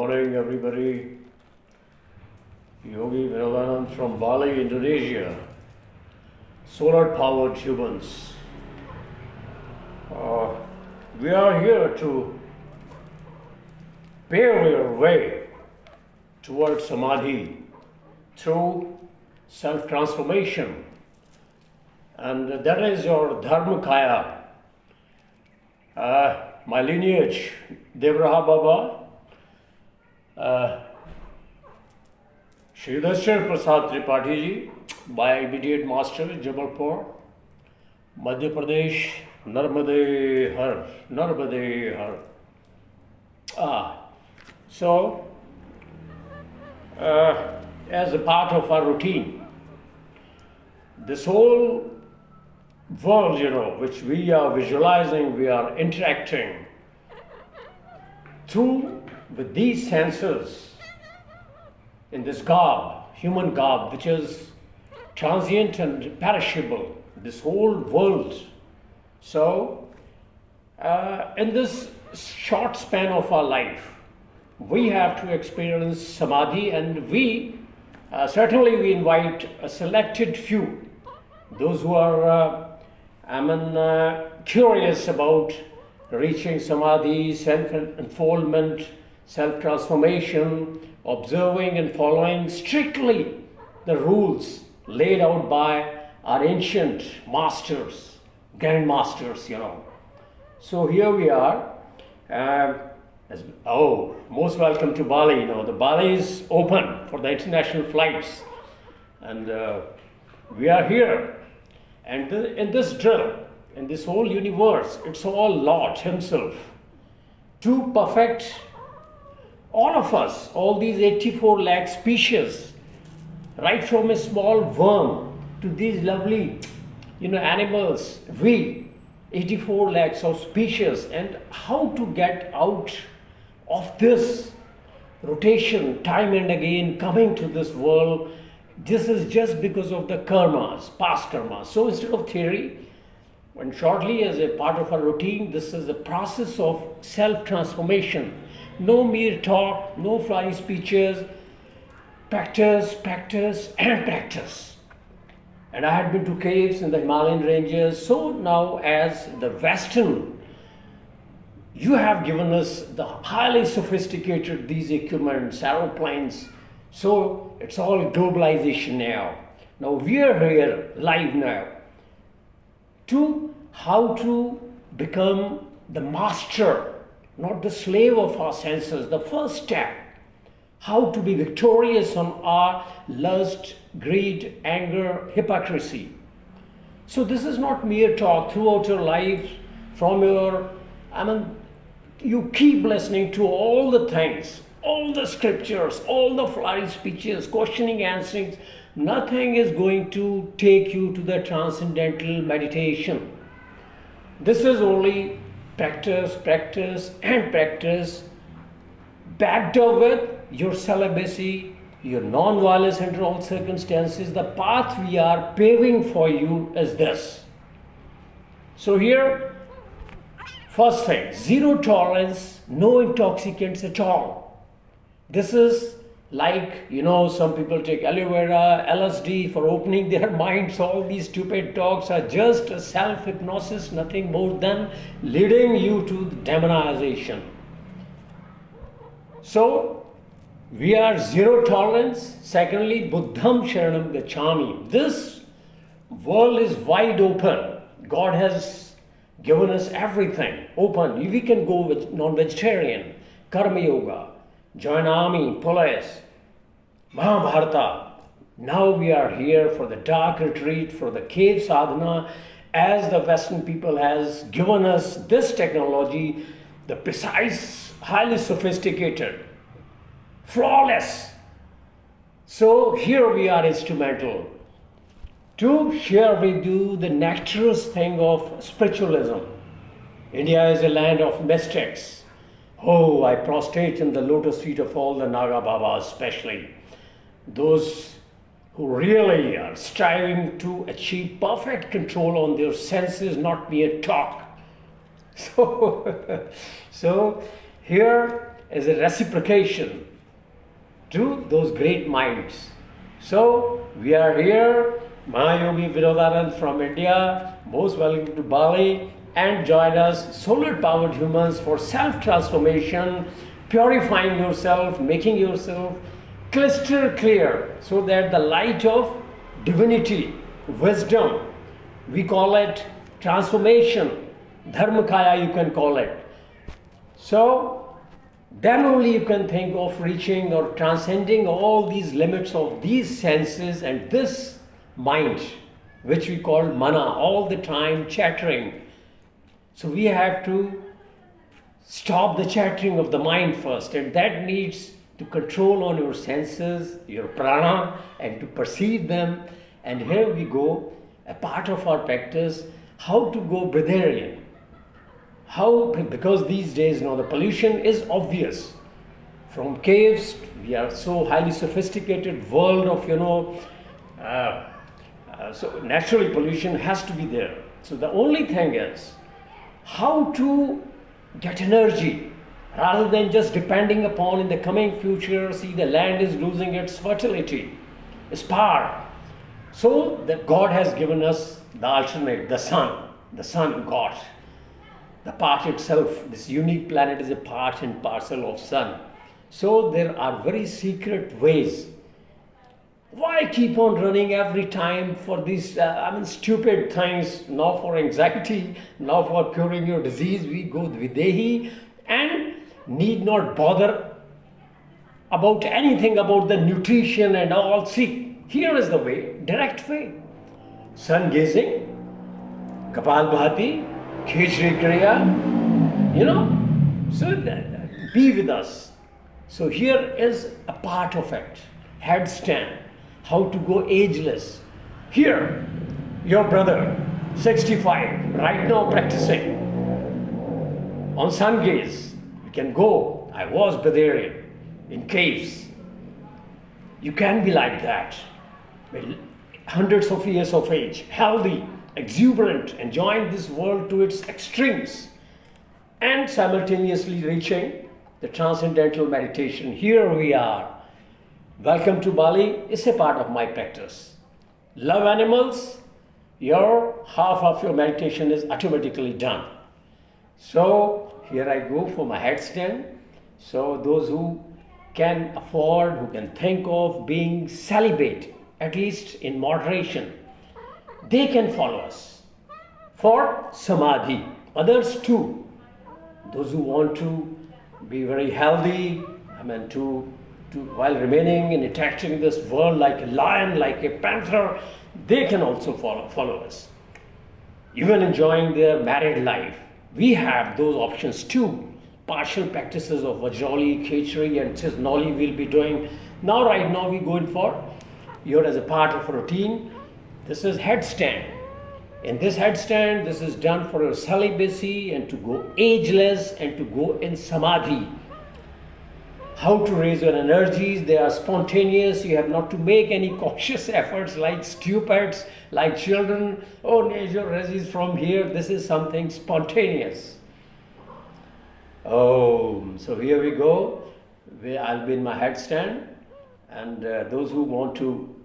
morning, everybody. Yogi Vinodanand from Bali, Indonesia. Solar-powered humans. We are here to pave your way towards Samadhi through self-transformation. And that is your Dharmakaya. My lineage, Devraha Baba, Shri Dashar Prasad Tripathi ji, my immediate master, Jabalpur, Madhya Pradesh, Narmade Har. So, as a part of our routine, this whole world, which we are visualizing, we are interacting through with these senses in this garb, human garb, which is transient and perishable, this whole world. So, in this short span of our life, we have to experience Samadhi, and we certainly invite a selected few, those who are curious about reaching Samadhi, self-unfoldment, self-transformation, observing and following strictly the rules laid out by our ancient masters, grandmasters, So here we are. Most welcome to Bali. The Bali is open for the international flights, and we are here. And in this drill, in this whole universe, it's all Lord Himself to perfect all of us, all these 84 lakh species, right from a small worm to these lovely, animals. We, 84 lakhs of species, and how to get out of this rotation time and again coming to this world. This is just because of the karmas, past karmas. So instead of theory, and shortly as a part of our routine, this is a process of self-transformation. No mere talk, no flying speeches, practice, and practice. And I had been to caves in the Himalayan ranges. So now as the Western, you have given us the highly sophisticated, these equipments, aeroplanes. So it's all globalization now. Now we are here live now to how to become the master, not the slave of our senses. The first step, how to be victorious on our lust, greed, anger, hypocrisy. So this is not mere talk throughout your life from your, you keep listening to all the things, all the scriptures, all the flying speeches, questioning, answering. Nothing is going to take you to the transcendental meditation. This is only practice, and practice, backed up with your celibacy, your non-violence under all circumstances. The path we are paving for you is this. So here, first thing, zero tolerance, no intoxicants at all. This is like, some people take aloe vera, LSD for opening their minds. All these stupid talks are just a self-hypnosis, nothing more than leading you to demonization. So, we are zero tolerance. Secondly, Buddham Sharanam Gacchami. This world is wide open. God has given us everything open. We can go with non-vegetarian, karma yoga, join army, police, Mahabharata. Now we are here for the dark retreat, for the cave sadhana, as the Western people has given us this technology, the precise, highly sophisticated, flawless. So here we are instrumental to share with you the nectarous thing of spiritualism. India is a land of mystics. Oh, I prostrate in the lotus feet of all the Naga Babas, especially those who really are striving to achieve perfect control on their senses, not mere talk. So here is a reciprocation to those great minds. So we are here, Mahayogi Virodanand from India, most welcome to Bali, and join us, solar powered humans, for self-transformation, purifying yourself, making yourself crystal clear, so that the light of divinity, wisdom, we call it transformation, dharmakaya you can call it. So then only you can think of reaching or transcending all these limits of these senses and this mind, which we call mana, all the time chattering. So we have to stop the chattering of the mind first, and that needs to control on your senses, your prana, and to perceive them. And here we go, a part of our practice, how to go breatharian. How, because these days now the pollution is obvious. From caves, we are so highly sophisticated world of, so naturally pollution has to be there. So the only thing is how to get energy rather than just depending upon in the coming future, see the land is losing its fertility, its power. So that God has given us the alternate, the sun God. The part itself, this unique planet is a part and parcel of sun. So there are very secret ways. Why keep on running every time for these stupid things? Now for anxiety, now for curing your disease, we go Videhi and need not bother about anything about the nutrition and all. See, here is the way, direct way. Sun gazing, Kapalbhati, Khechri Kriya, so be with us. So here is a part of it, headstand, how to go ageless. Here, your brother, 65, right now practicing on sun gaze. You can go, I was Badarian, in caves. You can be like that, hundreds of years of age, healthy, exuberant, enjoying this world to its extremes, and simultaneously reaching the transcendental meditation. Here we are. Welcome to Bali. It's a part of my practice. Love animals, your half of your meditation is automatically done. So here I go for my headstand. So those who can afford, who can think of being celibate, at least in moderation, they can follow us for Samadhi. Others too, those who want to be very healthy, while remaining and interacting in this world like a lion, like a panther, they can also follow us. Even enjoying their married life, we have those options too. Partial practices of Vajrali, Khechri and Chiznoli we'll be doing. Right now we go in for, here as a part of a routine, this is headstand. In this headstand, this is done for your celibacy and to go ageless and to go in Samadhi. How to raise your energies, they are spontaneous. You have not to make any conscious efforts like stupids, like children. Oh, nature raises from here. This is something spontaneous. Oh, so here we go. I'll be in my headstand. And those who want to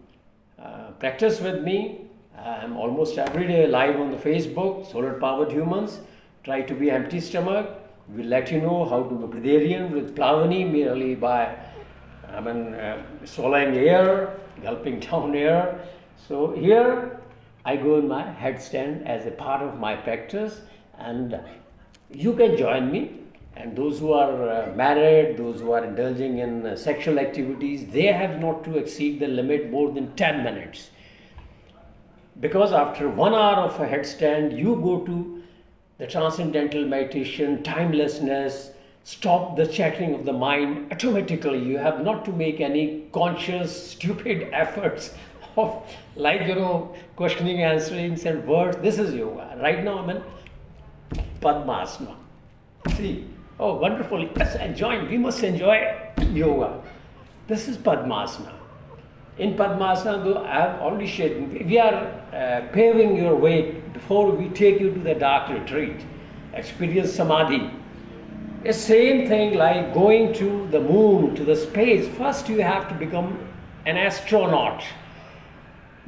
practice with me, I'm almost every day live on the Facebook, Solar Powered Humans. Try to be empty stomach. We'll let you know how to go breatharian with Plavani merely by swallowing air, gulping down air. So here I go in my headstand as a part of my practice, and you can join me. And those who are married, those who are indulging in sexual activities, they have not to exceed the limit more than 10 minutes. Because after 1 hour of a headstand, you go to the transcendental meditation, timelessness, stop the chattering of the mind automatically. You have not to make any conscious, stupid efforts of questioning, answering, and words. This is yoga. Right now I'm in Padmasana. See, oh, wonderful. Let's enjoy. We must enjoy yoga. This is Padmasana. In Padmasana, though, I have already shared, we are paving your way before we take you to the dark retreat. Experience Samadhi. The same thing like going to the moon, to the space. First, you have to become an astronaut.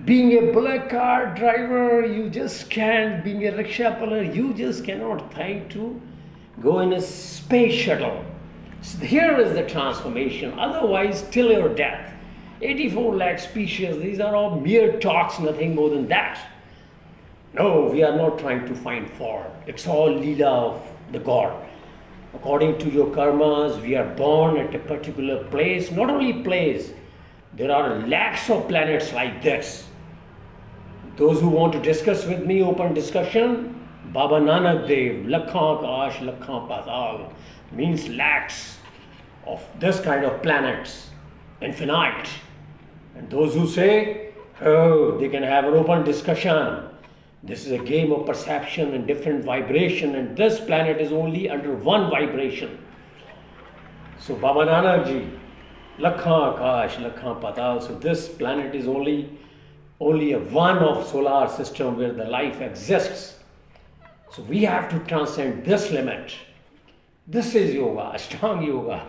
Being a black car driver, you just can't. Being a rickshaw puller, you just cannot think to go in a space shuttle. So here is the transformation. Otherwise, till your death, 84 lakh species, these are all mere talks, nothing more than that. No, we are not trying to find fault. It's all Leela of the God. According to your karmas, we are born at a particular place. Not only place, there are lakhs of planets like this. Those who want to discuss with me, open discussion, Baba Nanak Dev, Lakhan Akash, Lakhan Patal, means lakhs of this kind of planets, infinite. And those who say, oh, they can have an open discussion. This is a game of perception and different vibration, and this planet is only under one vibration. So Baba Nanak Ji, Lakhan Akash, Lakhan Patal. So this planet is only a one of solar system where the life exists. So we have to transcend this limit. This is yoga, strong yoga.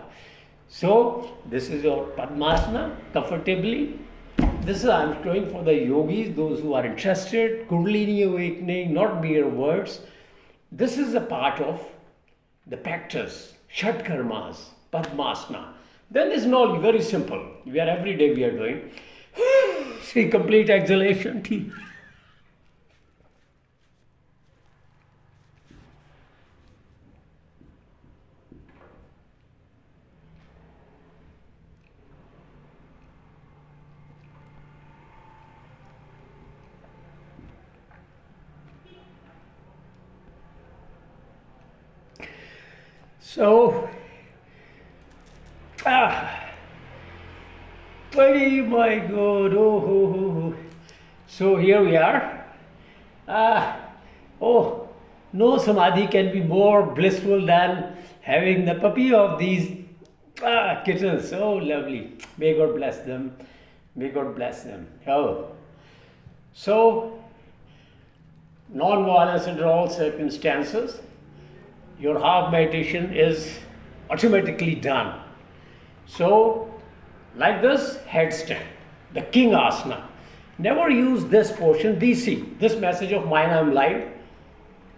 So this is your Padmasana, comfortably. This is I'm showing for the yogis, those who are interested, Kundalini awakening, not mere words. This is a part of the practice, Shat Karmas, Padmasana. Then it's not very simple. We are every day we are doing. See, complete exhalation. So, oh my God, oh. So here we are. Oh, no samadhi can be more blissful than having the puppy of these kittens. So lovely. May God bless them. May God bless them. Oh. So, non-violence under all circumstances. Your half meditation is automatically done. So, like this, headstand, the king asana. Never use this portion, DC, this message of mine, I'm live.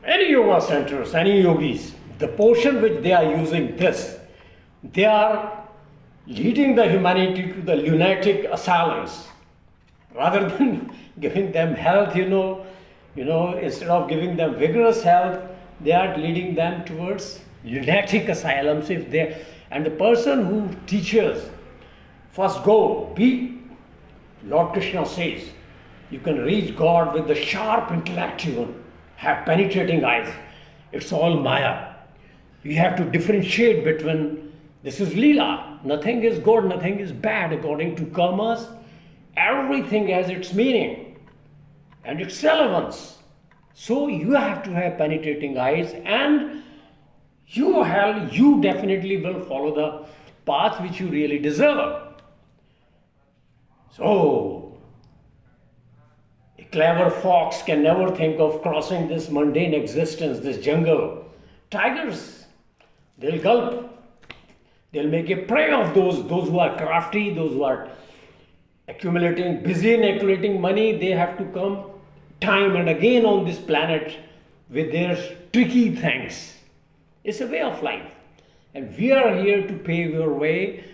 Any yoga centers, any yogis, the portion which they are using this, they are leading the humanity to the lunatic asylums. Rather than giving them health, instead of giving them vigorous health, they are leading them towards lunatic asylums. And the person who teaches, first go, be, Lord Krishna says, you can reach God with the sharp intellect, have penetrating eyes. It's all Maya. You have to differentiate between, this is Leela. Nothing is good, nothing is bad. According to karmas, everything has its meaning and its relevance. So you have to have penetrating eyes, and you definitely will follow the path which you really deserve. So, a clever fox can never think of crossing this mundane existence, this jungle. Tigers, they'll gulp. They'll make a prey of those who are crafty, those who are busy in accumulating money. They have to come time and again on this planet with their tricky things. It's a way of life. And we are here to pave your way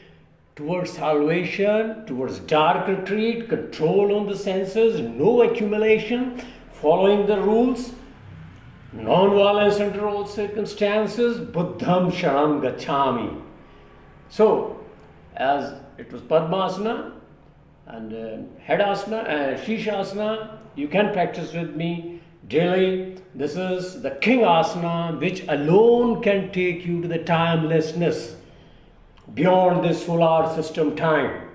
towards salvation, towards dark retreat, control on the senses, no accumulation, following the rules, non-violence under all circumstances, Buddham Sharam Gacchami. So, as it was Padmasana and Headasana and Shishasana, you can practice with me daily. This is the King Asana, which alone can take you to the timelessness beyond this solar system time.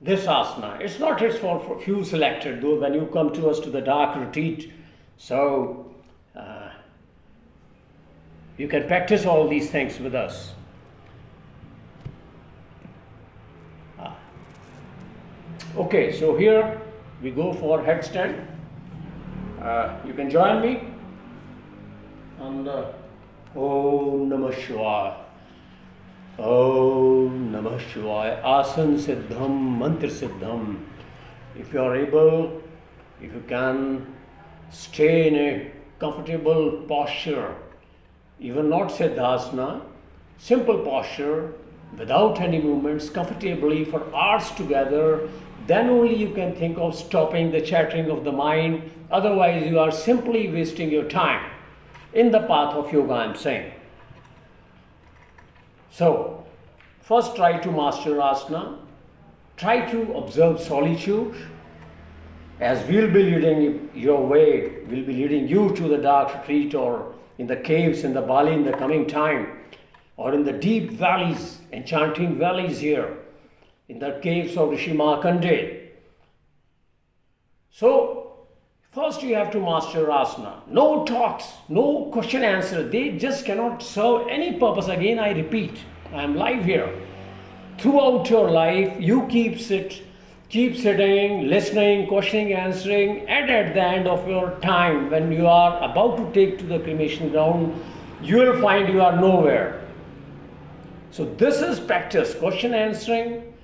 This asana, it's not just for few selected, though when you come to us to the dark retreat. So you can practice all these things with us. Okay, so here we go for headstand. You can join me on the Om Namah Shivaya. Om Namah Shivaya. Asan Siddham, Mantra Siddham. If you are able, if you can stay in a comfortable posture, even not Siddhasana, simple posture, without any movements, comfortably for hours together, then only you can think of stopping the chattering of the mind. Otherwise, you are simply wasting your time in the path of yoga, I am saying. So, first try to master asana, try to observe solitude, as we'll be leading your way, we'll be leading you to the dark retreat or in the caves in the Bali in the coming time, or in the deep valleys, enchanting valleys here, in the caves of Rishi Markandeya. So, first you have to master asana. No talks, no question answer. They just cannot serve any purpose. Again, I repeat, I am live here. Throughout your life, you keep sitting, listening, questioning, answering, and at the end of your time, when you are about to take to the cremation ground, you will find you are nowhere. So this is practice, question answering,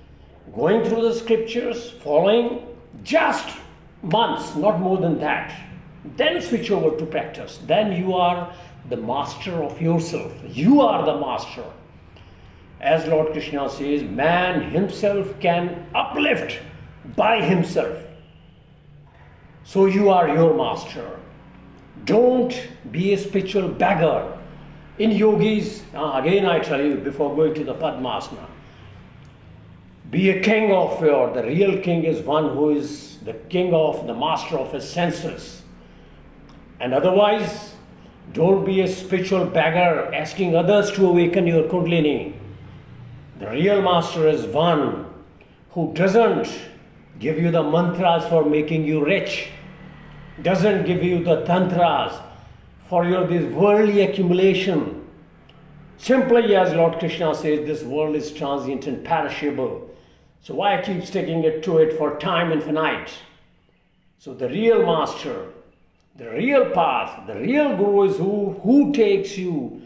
going through the scriptures, following, just months, not more than that. Then switch over to practice. Then you are the master of yourself. You are the master. As Lord Krishna says, man himself can uplift by himself. So you are your master. Don't be a spiritual beggar. In yogis, again I tell you before going to the Padmasana, be a king of the real king is one who is the king of the master of his senses. And otherwise, don't be a spiritual beggar asking others to awaken your Kundalini. The real master is one who doesn't give you the mantras for making you rich, doesn't give you the tantras for your this worldly accumulation. Simply as Lord Krishna says, this world is transient and perishable. So why keep sticking it to it for time infinite? So the real master, the real path, the real guru is who takes you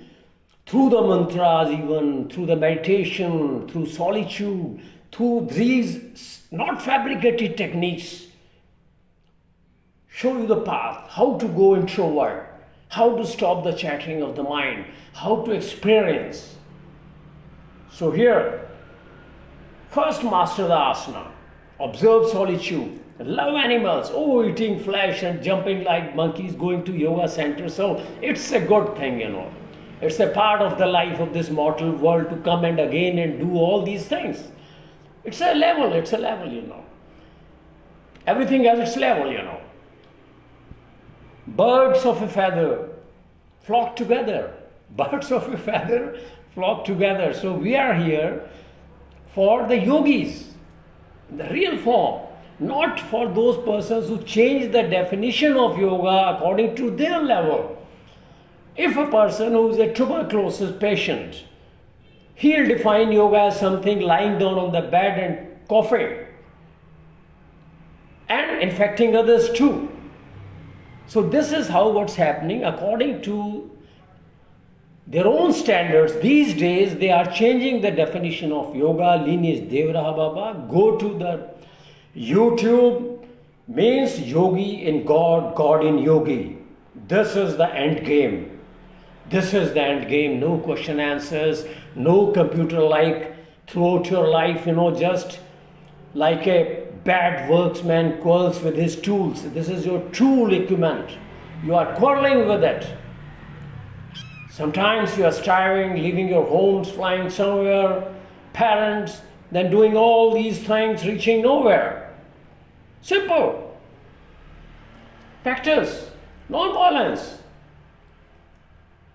through the mantras, even through the meditation, through solitude, through these not fabricated techniques. Show you the path, how to go introvert, how to stop the chattering of the mind, how to experience. So here, first master the asana, observe solitude, love animals, eating flesh and jumping like monkeys, going to yoga center. So it's a good thing, It's a part of the life of this mortal world to come and again and do all these things. It's a level, Everything has its level, Birds of a feather flock together. Birds of a feather flock together. So we are here for the yogis, the real form, not for those persons who change the definition of yoga according to their level. If a person who is a tuberculosis patient, he'll define yoga as something lying down on the bed and coughing and infecting others too. So this is how what's happening according to their own standards. These days they are changing the definition of yoga. Lineage Devraha Baba. Go to the YouTube, means yogi in God, God in yogi. This is the end game. This is the end game. No question answers, no computer like throughout your life, just like a bad worksman quarrels with his tools. This is your tool equipment. You are quarreling with it. Sometimes you are striving, leaving your homes, flying somewhere, parents, then doing all these things, reaching nowhere. Simple. Practice, non-violence.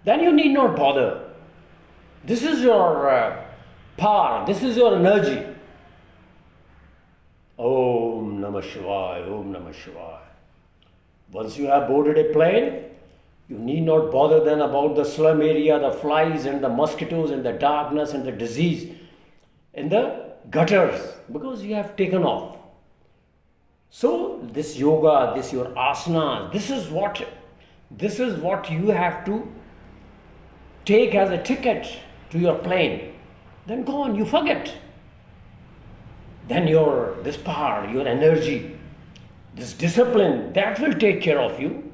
Then you need not bother. This is your power, this is your energy. Om Namah Shivaya, Om Namah Shivaya. Once you have boarded a plane, you need not bother then about the slum area, the flies and the mosquitoes and the darkness and the disease in the gutters, because you have taken off. So this yoga, this your asana, this is what you have to take as a ticket to your plane, then gone, you forget. Then this power, your energy, this discipline, that will take care of you.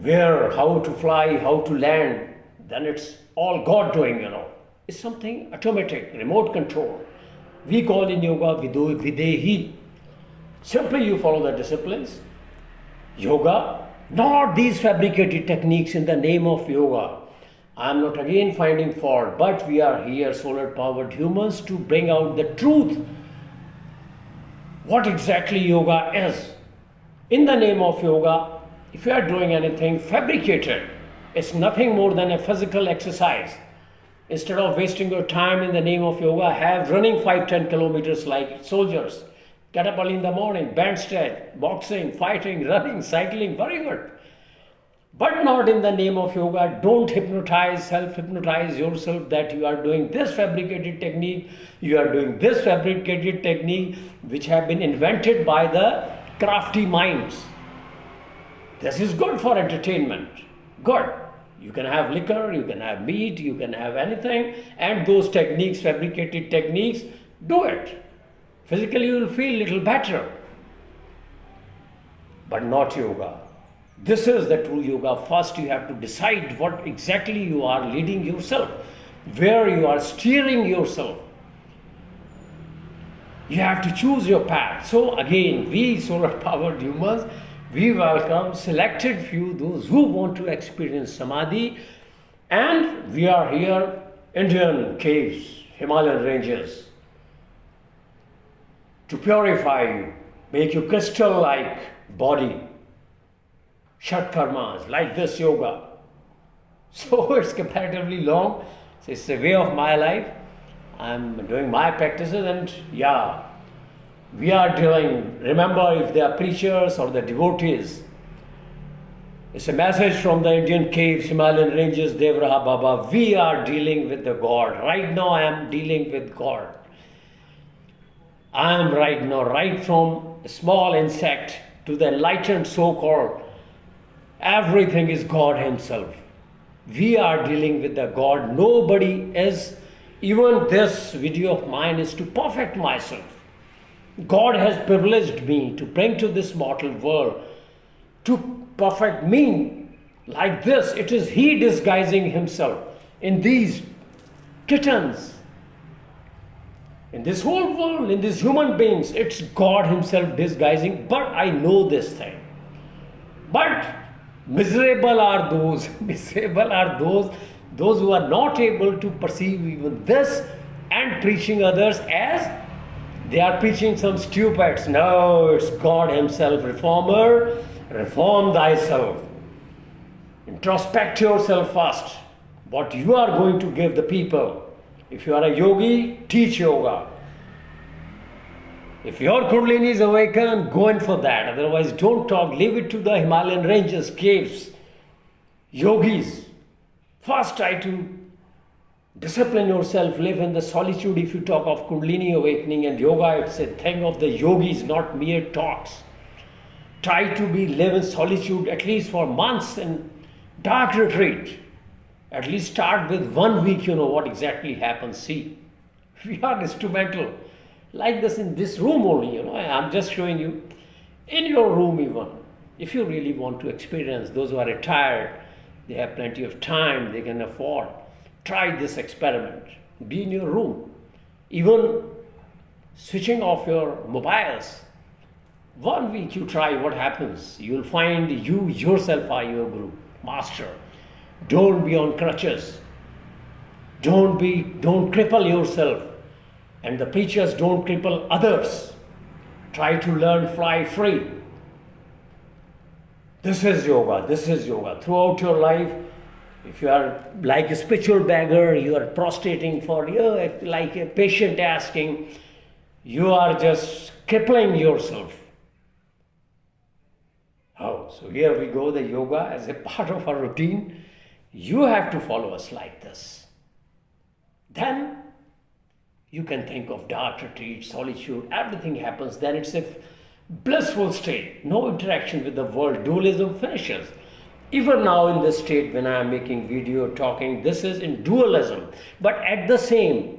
Where, how to fly, how to land, then it's all God doing, It's something automatic, remote control. We call in yoga videhi. Simply you follow the disciplines. Yoga, not these fabricated techniques in the name of yoga. I am not again finding fault, but we are here, solar-powered humans, to bring out the truth. What exactly yoga is. In the name of yoga, if you are doing anything fabricated, it's nothing more than a physical exercise. Instead of wasting your time in the name of yoga, have running 5-10 kilometers like soldiers. Get up early in the morning, bandstand, boxing, fighting, running, cycling, very good. But not in the name of yoga. Don't hypnotize, self-hypnotize yourself that you are doing this fabricated technique, you are doing this fabricated technique, which have been invented by the crafty minds. This is good for entertainment. Good. You can have liquor, you can have meat, you can have anything, and those techniques, fabricated techniques, do it. Physically you will feel a little better. But not yoga. This is the true yoga. First you have to decide what exactly you are leading yourself, where you are steering yourself. You have to choose your path. So again, we solar-powered humans, we welcome selected few, those who want to experience Samadhi, and we are here, Indian caves, Himalayan ranges, to purify you, make you crystal-like body, Shat karmas, like this yoga. So it's comparatively long, so it's a way of my life. I'm doing my practices, and yeah, we are dealing, remember, if they are preachers or the devotees, it's a message from the Indian caves, Himalayan ranges, Devraha Baba. We are dealing with the God. Right now I am dealing with God. I am right now, right from a small insect to the enlightened so-called, everything is God Himself. We are dealing with the God. Nobody is, even this video of mine is to perfect myself. God has privileged me to bring to this mortal world to perfect me like this. It is He disguising Himself in these kittens, in this whole world, in these human beings. It's God Himself disguising, but I know this thing. But miserable are those who are not able to perceive even this and preaching others as they are preaching some stupids. No, it's God Himself. Reformer, reform thyself. Introspect yourself first. What you are going to give the people. If you are a yogi, teach yoga. If your Kundalini is awakened, go in for that. Otherwise, don't talk. Leave it to the Himalayan ranges, caves, yogis. First, try to discipline yourself, live in the solitude. If you talk of Kundalini awakening and yoga, it's a thing of the yogis, not mere talks. Try to live in solitude at least for months in dark retreat. At least start with 1 week, what exactly happens. See, we are instrumental. Like this in this room only, I'm just showing you. In your room even, if you really want to experience, those who are retired, they have plenty of time, they can afford. Try this experiment. Be in your room. Even switching off your mobiles. 1 week you try, what happens? You'll find you yourself are your guru, master. Don't be on crutches. Don't cripple yourself. And the preachers don't cripple others. Try to learn fly free. This is yoga. This is yoga. Throughout your life, if you are like a spiritual beggar, you are prostrating for you, like a patient asking, you are just crippling yourself. Oh, so here we go, the yoga as a part of our routine. You have to follow us like this. Then you can think of dark retreat, solitude, everything happens. Then it's a blissful state. No interaction with the world. Dualism finishes. Even now in this state when I am making video, talking, this is in dualism. But at the same,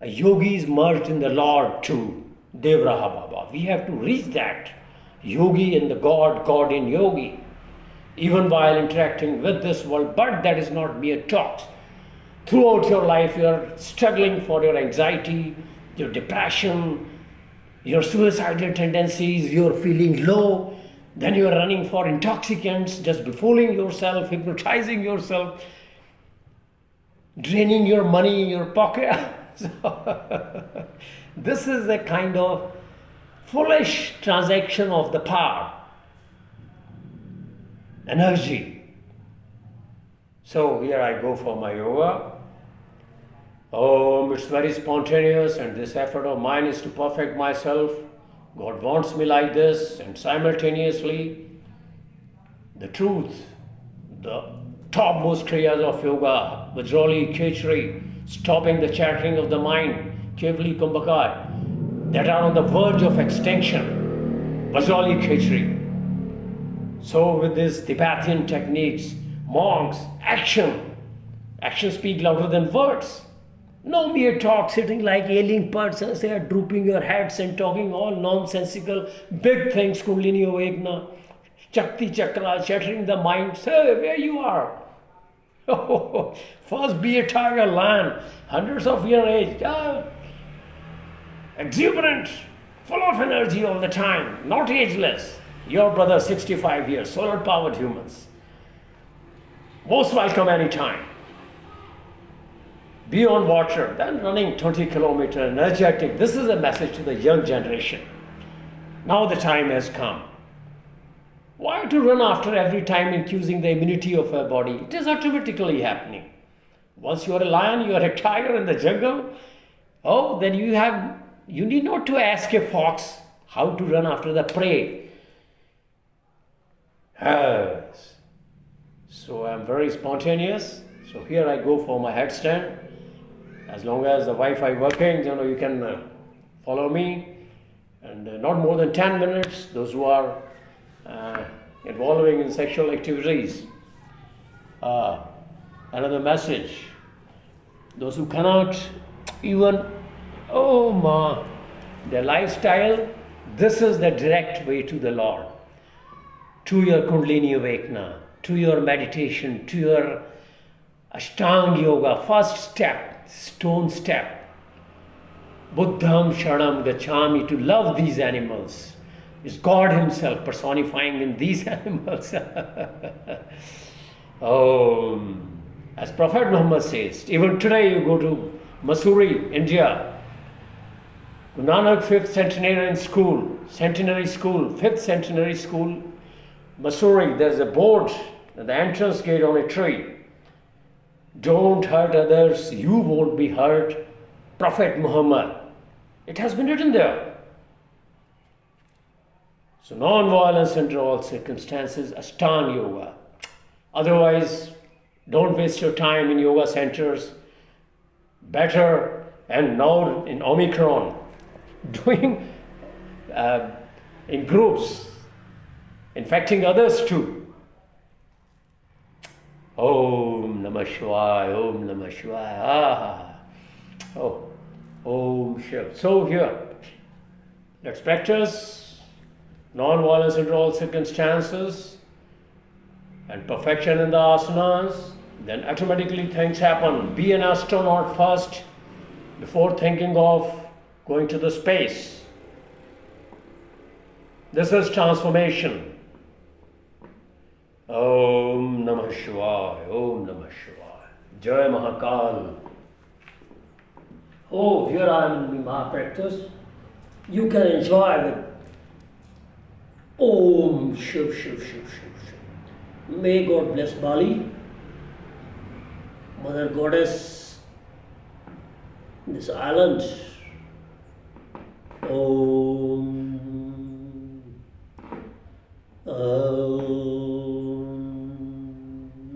a yogi is merged in the Lord too. Devraha Baba. We have to reach that. Yogi in the God, God in yogi. Even while interacting with this world, but that is not mere talks. Throughout your life, you are struggling for your anxiety, your depression, your suicidal tendencies, you're feeling low, then you're running for intoxicants, just befooling yourself, hypnotizing yourself, draining your money in your pocket. So, this is a kind of foolish transaction of the power, energy. So here I go for my yoga. Oh, it's very spontaneous, and this effort of mine is to perfect myself. God wants me like this, and simultaneously the truth, the topmost kriyas of yoga, Vajroli, Khechri, stopping the chattering of the mind, Kevali, Kumbhakar, that are on the verge of extinction, Vajroli, Khechri. So with these Tibetan techniques, monks, action speak louder than words. No mere talk, sitting like ailing persons, they are drooping your heads and talking all nonsensical, big things, Kundalini Avekna, Shakti Chakra, shattering the mind. Say where you are. First be a tiger lion, hundreds of year age, exuberant, full of energy all the time, not ageless. Your brother 65 years, solar powered humans. Most welcome anytime. Be on water, then running 20 kilometers, energetic. This is a message to the young generation. Now the time has come. Why to run after every time increasing the immunity of our body? It is automatically happening. Once you are a lion, you are a tiger in the jungle. Oh, then you need not to ask a fox how to run after the prey. Yes. So I'm very spontaneous. So here I go for my headstand. As long as the Wi-Fi working, you can follow me. And not more than 10 minutes, those who are involving in sexual activities. Another message. Those who cannot even, their lifestyle, this is the direct way to the Lord. To your Kundalini Avekna, to your meditation, to your Ashtanga Yoga, first step, stone step. Buddham Sharanam Gacchami, to love these animals. Is God Himself personifying in these animals. As Prophet Muhammad says, even today you go to Mussoorie, India, Guru Nanak 5th Centenary School, 5th Centenary School, Mussoorie, there's a board at the entrance gate on a tree. Don't hurt others, you won't be hurt. Prophet Muhammad. It has been written there. So non-violence under all circumstances, Ashtanga Yoga. Otherwise, don't waste your time in yoga centers. Better, and now in Omicron, doing in groups, infecting others too. Om Namah Shivaya, Om Namah Shivaya. Om Shiv. So here, let's practice non-violence under all circumstances and perfection in the asanas. Then automatically things happen. Be an astronaut first before thinking of going to the space. This is transformation. Om Namah Shivaya, Om Namah Shivaya. Jai Mahakal. Oh, here I am in my practice. You can enjoy with Om Shiv, Shiv, Shiv, Shiv, Shiv. May God bless Bali, Mother Goddess, this island. Om.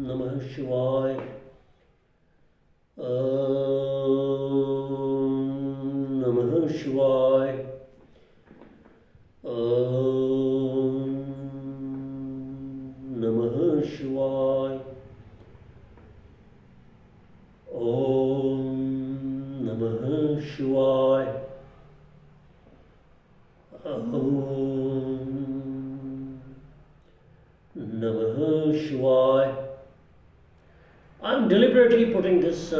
Namah Shivaya. Namah Shivaya. Namah Shivaya. Om Namah Shivaya. I'm deliberately putting this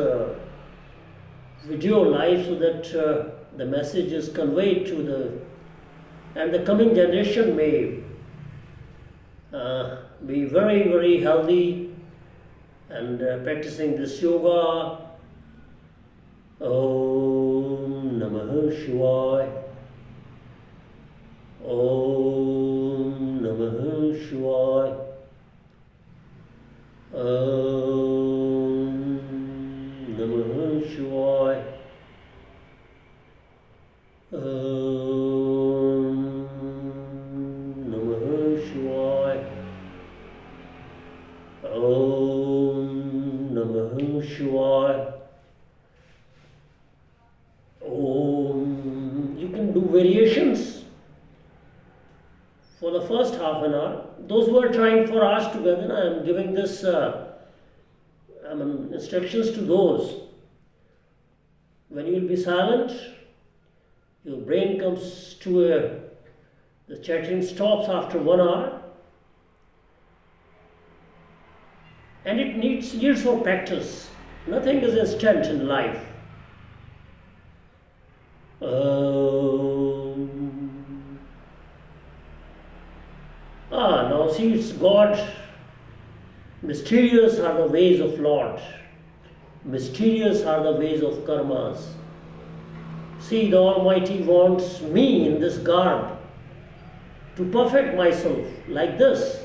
video live so that the message is conveyed to the coming generation may be very, very healthy and practicing this yoga. Om Namah Shivaya. Om Namah Shivaya. Om Namah Shivaya. Om Namah Shivaya. Om Namah Shivaya. Om. You can do variations for the first half an hour. Those who are trying for hours together, I am giving this instructions to those. When you will be silent, your brain comes to the chattering stops after 1 hour, and it needs years of practice. Nothing is instant in life. Now see, it's God. Mysterious are the ways of Lord. Mysterious are the ways of karmas. See, the Almighty wants me in this garb to perfect myself like this.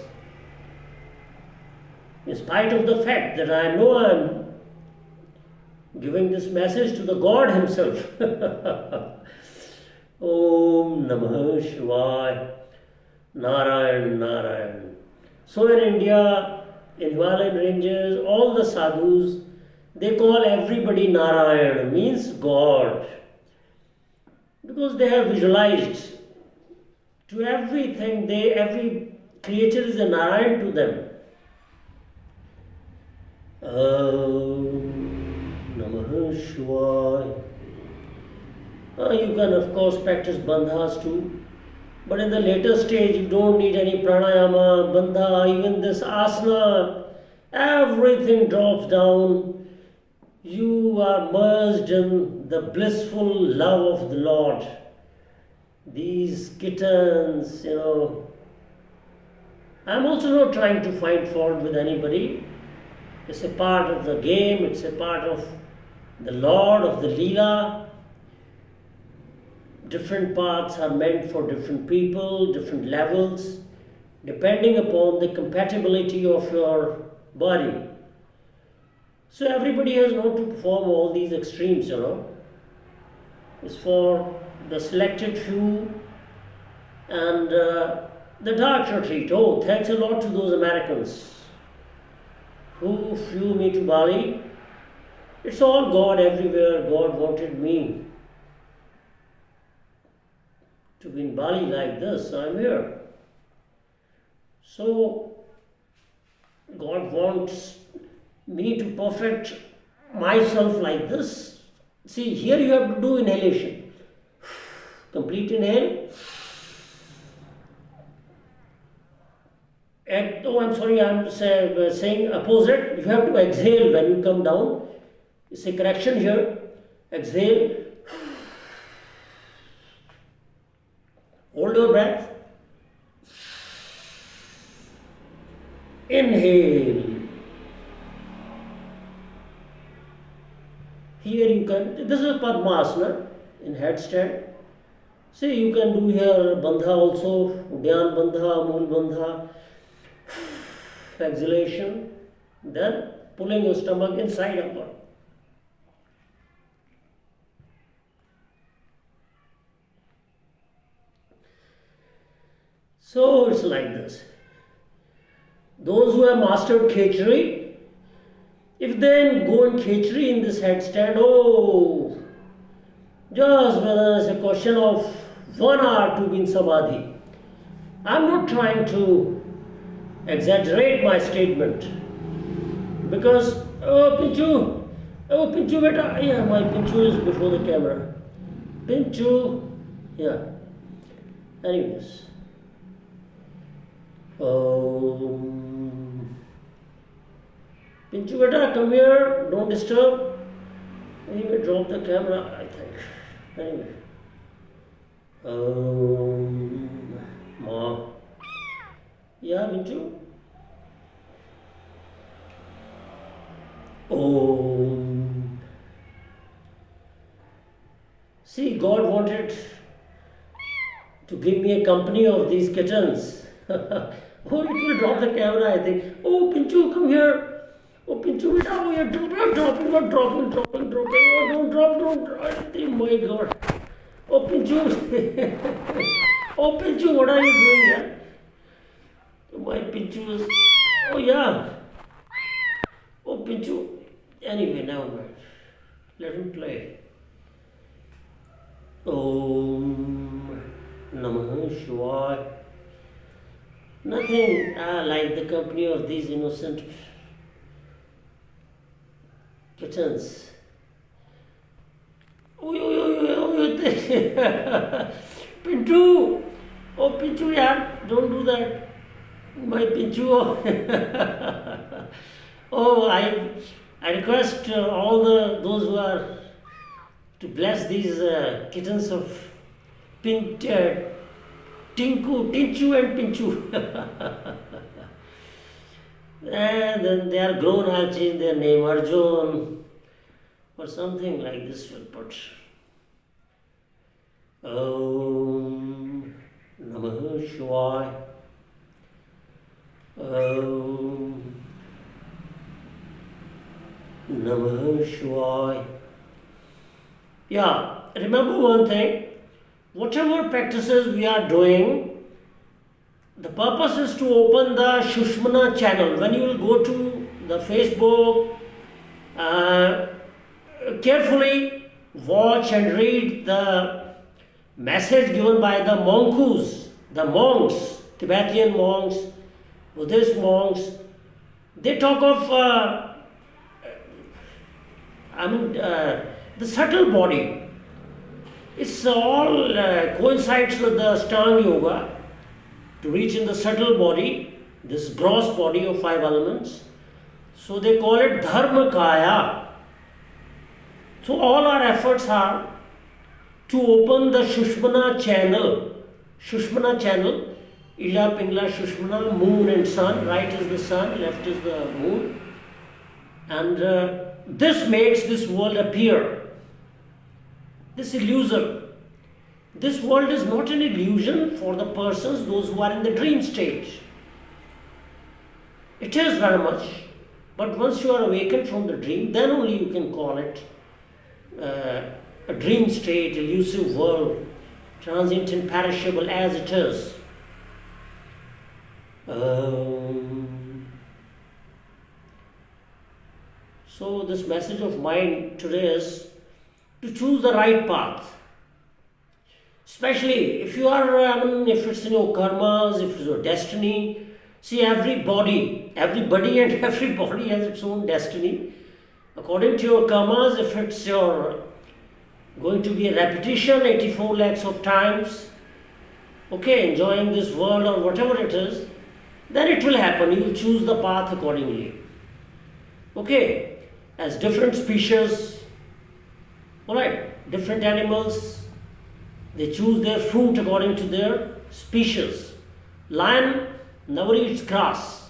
In spite of the fact that I know I am giving this message to the God Himself. Om Namah Shivaya. Narayan, Narayan. So in India, in Himalayan ranges, all the sadhus, they call everybody Narayan, means God. Because they have visualized to everything, every creature is a Narayan to them. Om Namah Shivaya. You can of course practice bandhas too. But in the later stage, you don't need any pranayama, bandha, even this asana. Everything drops down. You are merged in the blissful love of the Lord. These kittens, I'm also not trying to find fault with anybody. It's a part of the game. It's a part of the Lord, of the Leela. Different paths are meant for different people, different levels, depending upon the compatibility of your body. So everybody has not to perform all these extremes, It's for the selected few. And the dark retreat. Oh, thanks a lot to those Americans who flew me to Bali. It's all God everywhere. God wanted me to be in Bali like this. I'm here. So God wants me to perfect myself like this. See, here you have to do inhalation. Complete inhale. I'm saying opposite. You have to exhale when you come down. It's a correction here. Exhale. Hold your breath. Inhale. Here you can, this is Padmasana in headstand. See, you can do here Bandha also, Dhyan Bandha, Mool Bandha. Exhalation. Then pulling your stomach inside upward. So it's like this. Those who have mastered Khechari, if they go in Khechari in this headstand, just whether it's a question of 1 hour to be in Samadhi. I'm not trying to exaggerate my statement because, Pinchu, Oh, Pinchu beta. Yeah, my Pinchu is before the camera. Pinchu. Yeah. Anyways. Pinchu beta, come here. Don't disturb. Anyway, drop the camera, I think. Anyway. Ma. Yeah, Pinchu. See, God wanted to give me a company of these kittens. Oh, it will drop the camera, I think. Oh, Pinchu, come here. Oh, Pinchu, beta, oh, you're dropping. Oh, don't drop. I think, my God. Oh, Pinchu. Oh, Pinchu, what are you doing here? My Pinchu is. Oh, yeah. Oh, Pinchu. Anyway, never mind. Let him play. Om Namah Shivaya. Nothing like the company of these innocent kittens. Oh, Pinchu! Oh, Pinchu, yeah, don't do that. My Pinchu. Oh, I request all those who are to bless these kittens of Tinku, Tinchu and Pinchu. And then they are grown, I'll change their name, Arjun, or something like this will put. Om Namah Shivaya. Om Namah Shivaya. Yeah, remember one thing, whatever practices we are doing, the purpose is to open the Shushmana channel. When you will go to the Facebook, carefully watch and read the message given by the monks, Tibetan monks, Buddhist monks. They talk of the subtle body. It's all coincides with the Ashtanga Yoga to reach in the subtle body, this gross body of 5 elements. So they call it Dharmakaya. So all our efforts are to open the Shushmana channel. Shushmana channel, Ila, Pingla, Shushmana, moon and sun. Right is the sun, left is the moon. And this makes this world appear. This illusion. This world is not an illusion for the persons, those who are in the dream stage. It is very much. But once you are awakened from the dream, then only you can call it a dream state, elusive world, transient and perishable as it is. So this message of mine today is to choose the right path. Especially if you are, if it's in your karmas, if it's your destiny. See, everybody and everybody has its own destiny. According to your karmas, if it's your going to be a repetition 84 lakhs of times, okay, enjoying this world or whatever it is, then it will happen. You will choose the path accordingly. Okay, as different species, alright, different animals, they choose their fruit according to their species. Lion never eats grass.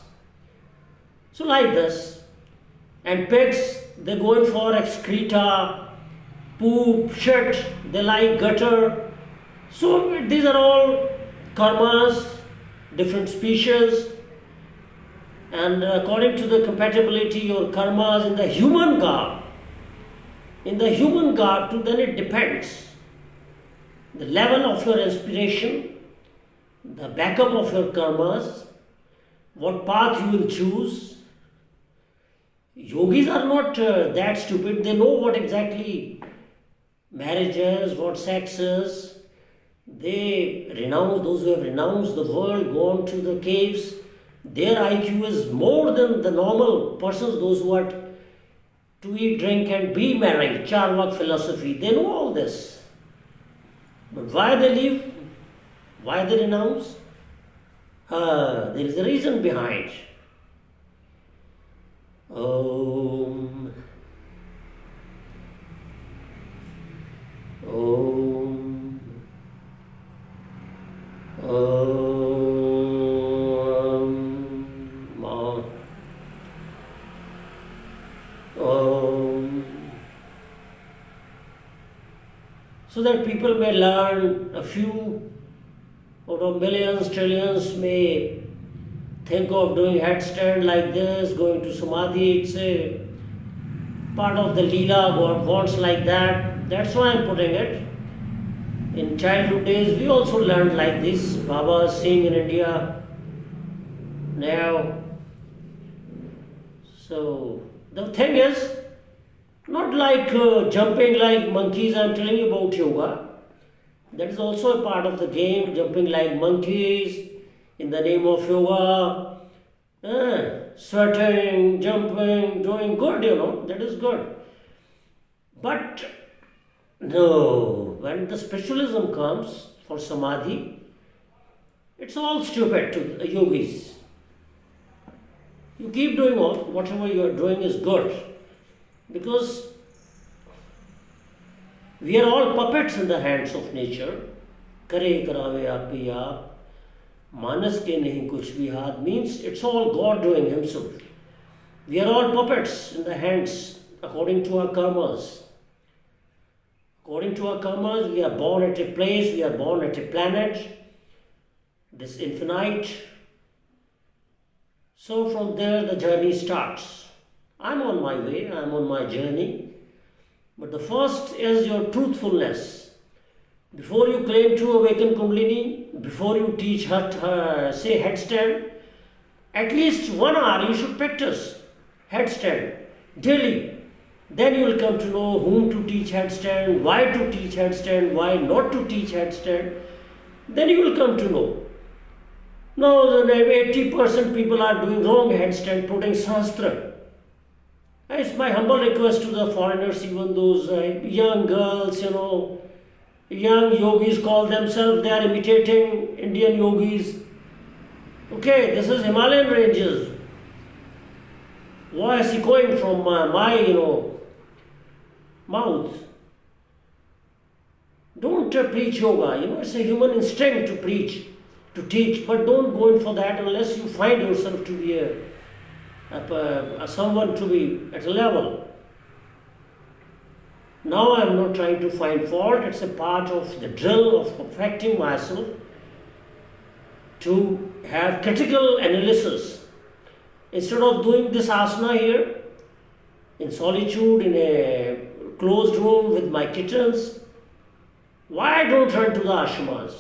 So like this. And pigs, they go in for excreta, poop, shit, they like gutter. So these are all karmas, different species. And according to the compatibility or karmas in the human garb, too, then it depends. The level of your inspiration, the backup of your karmas, what path you will choose. Yogis are not that stupid. They know what exactly marriage is, what sex is. They renounce, those who have renounced the world, gone to the caves. Their IQ is more than the normal persons, those who are to eat, drink, and be merry, Charvak philosophy. They know all this. But why they leave? Why they renounce? There is a reason behind. Om. Om. Om. Om. So that people may learn, a few out of millions, trillions may think of doing headstand like this, going to Samadhi. It's a part of the Leela, God wants like that. That's why I'm putting it. In childhood days, we also learned like this. Baba saying in India now. So the thing is, not like jumping like monkeys. I'm telling you about yoga. That is also a part of the game, jumping like monkeys in the name of yoga. Sweating, jumping, doing good, that is good. But no, when the spiritualism comes for samadhi, it's all stupid to the yogis. You keep doing whatever you are doing is good. Because we are all puppets in the hands of nature. Kare karave aapi aap. Manas ke nahi kuch bhi hath means it's all God doing himself. We are all puppets in the hands according to our karmas. According to our karmas, we are born at a place, we are born at a planet, this infinite. So from there the journey starts. I'm on my way, I'm on my journey. But the first is your truthfulness. Before you claim to awaken Kundalini, before you teach say headstand, at least 1 hour you should practice headstand daily. Then you will come to know whom to teach headstand, why to teach headstand, why not to teach headstand. Then you will come to know. Now, 80% people are doing wrong headstand, putting Shastra. It's my humble request to the foreigners, even those young girls, young yogis call themselves, they are imitating Indian yogis. Okay, this is Himalayan ranges. Voice echoing from my mouth. Don't preach yoga. It's a human instinct to preach, to teach, but don't go in for that unless you find yourself to be someone to be at a level. Now I'm not trying to find fault. It's a part of the drill of perfecting myself to have critical analysis. Instead of doing this asana here, in solitude, in a closed room with my kittens, why I don't run to the ashramas?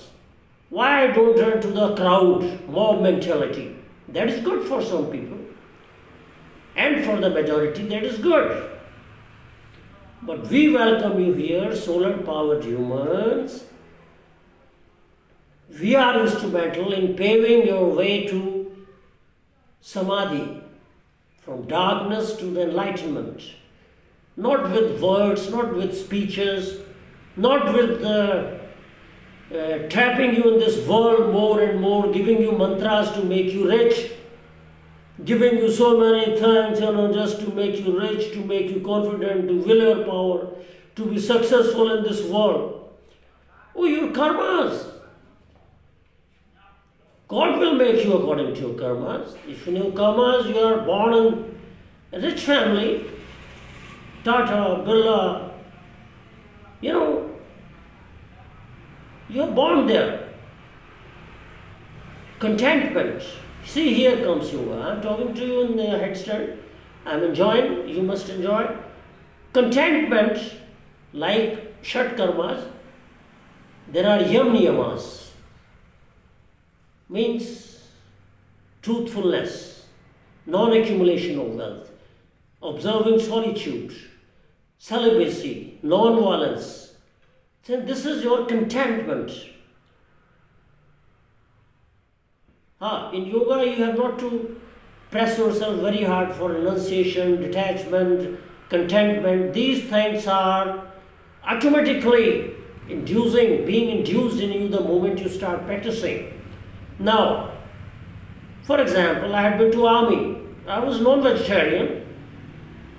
Why I don't run to the crowd, mob mentality? That is good for some people. And for the majority, that is good. But we welcome you here, solar-powered humans. We are instrumental in paving your way to samadhi, from darkness to the enlightenment. Not with words, not with speeches, not with trapping you in this world more and more, giving you mantras to make you rich, giving you so many things, just to make you rich, to make you confident, to will your power, to be successful in this world. Oh, your karmas. God will make you according to your karmas. If in your karmas you are born in a rich family, Tata, Birla, you are born there. Contentment. See, here comes yoga. I'm talking to you in the headstand. I'm enjoying, you must enjoy. Contentment, like Shat Karmas, there are Yam Niyamas, means truthfulness, non-accumulation of wealth, observing solitude, celibacy, non-violence. So this is your contentment. In yoga, you have not to press yourself very hard for renunciation, detachment, contentment, these things are automatically being induced in you the moment you start practicing. Now, for example, I had been to army. I was non-vegetarian.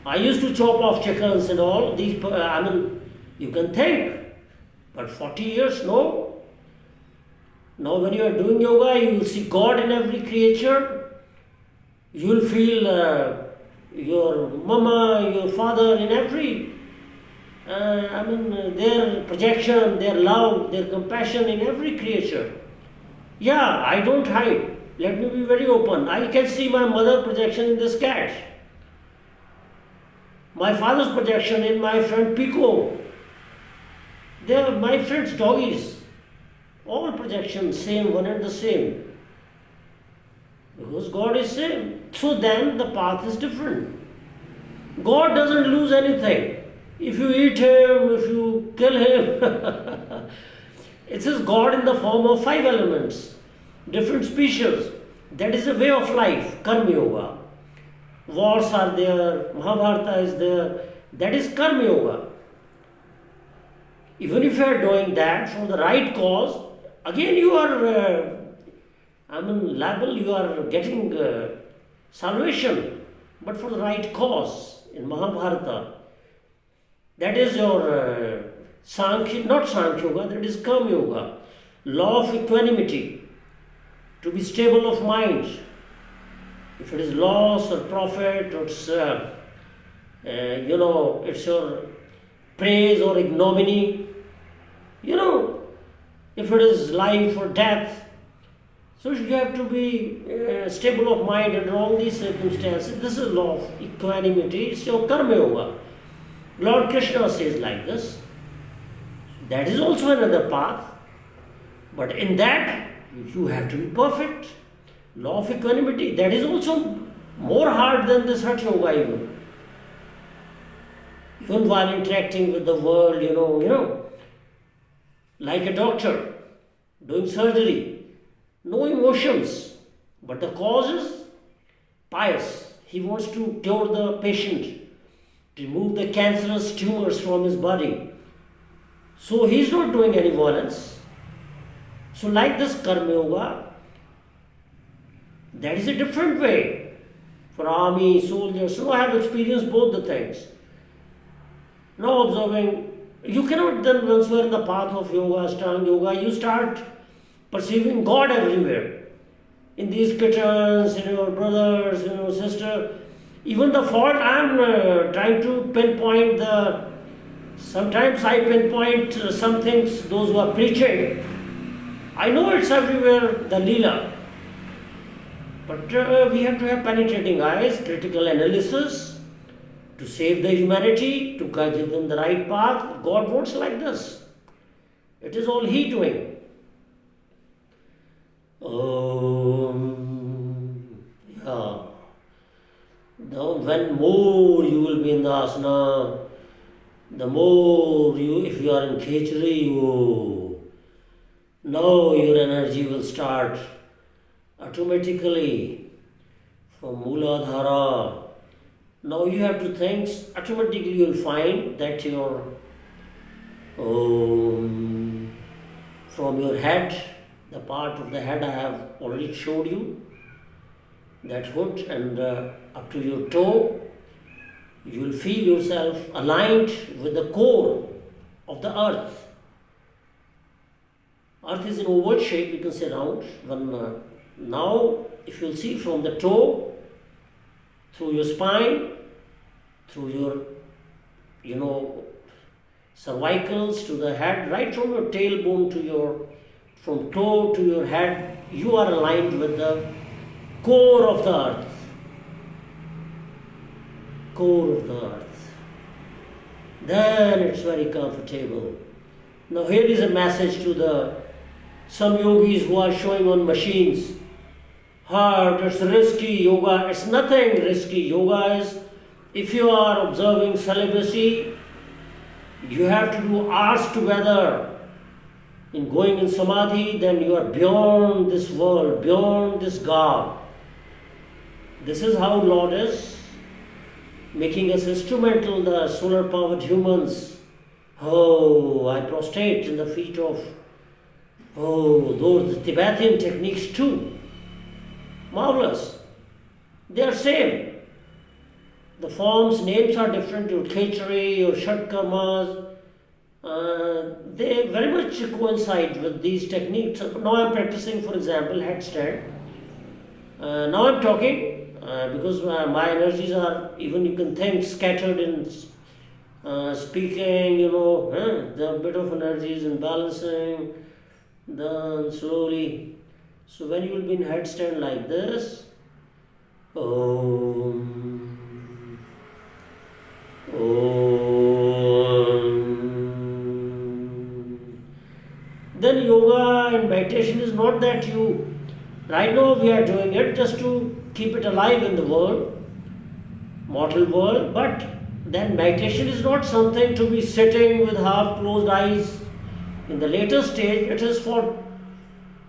I used to chop off chickens and all. You can think, but 40 years, no. Now when you are doing yoga, you will see God in every creature. You will feel your mama, your father in every, their projection, their love, their compassion in every creature. Yeah, I don't hide. Let me be very open. I can see my mother projection in this cat. My father's projection in my friend Pico. They are my friend's doggies. All projections, same, one and the same. Because God is same. So then the path is different. God doesn't lose anything. If you eat him, if you kill him, it says God in the form of 5 elements, different species. That is a way of life, Karma Yoga. Wars are there, Mahabharata is there. That is Karma Yoga. Even if you are doing that for the right cause, again you are, liable, you are getting salvation, but for the right cause in Mahabharata. That is your not Sankhya Yoga, that is Karma Yoga. Law of equanimity, to be stable of mind. If it is loss or profit, or it's, it's your praise or ignominy, if it is life or death. So you have to be stable of mind under all these circumstances. This is law of equanimity. It's your Karma Yoga. Lord Krishna says like this. That is also another path. But in that, you have to be perfect. Law of equanimity, that is also more hard than this Hatha Yoga even. Even while interacting with the world, like a doctor doing surgery, no emotions, but the cause is pious. He wants to cure the patient, remove the cancerous tumors from his body. So he's not doing any violence. So like this Karma Yoga, that is a different way for army, soldiers. So I have experienced both the things. Now observing, you cannot then, once you are in the path of yoga, Ashtanga Yoga, you start perceiving God everywhere. In these kittens, in your brothers, in your sister. Even the fault, I am trying to pinpoint sometimes I pinpoint some things, those who are preaching. I know it's everywhere, the Leela. But we have to have penetrating eyes, critical analysis, to save the humanity, to guide them in the right path. God wants like this. It is all He doing. Yeah. Now, when more you will be in the asana, the more if you are in Khechari, now your energy will start automatically from Mooladhara. Now you have to think, automatically you will find that your from your head, the part of the head I have already showed you, that hood, and up to your toe, you will feel yourself aligned with the core of the earth. Earth is in oval shape, you can say round. Now, if you see from the toe, through your spine, through your, cervicals to the head, right from your tailbone to from toe to your head, you are aligned with the core of the earth. Core of the earth. Then it's very comfortable. Now here is a message to some yogis who are showing on machines. Hard, it's risky yoga. It's nothing risky. Yoga is, if you are observing celibacy, you have to do hours together. In going in samadhi, then you are beyond this world, beyond this garb. This is how Lord is. making us instrumental, the solar powered humans. Oh, I prostrate in the feet of, those Tibetan techniques too. Marvelous. They are same. The forms, names are different, your Khechari, your Shatkarmas. They very much coincide with these techniques. Now I'm practicing, for example, headstand. Now I'm talking because my energies are, even you can think, scattered in speaking, there are a bit of energies in balancing, then slowly. So when you will be in headstand like this, Om, Om. Then yoga and meditation is not that you, right now we are doing it just to keep it alive in the world, mortal world, but then meditation is not something to be sitting with half closed eyes. In the later stage, it is for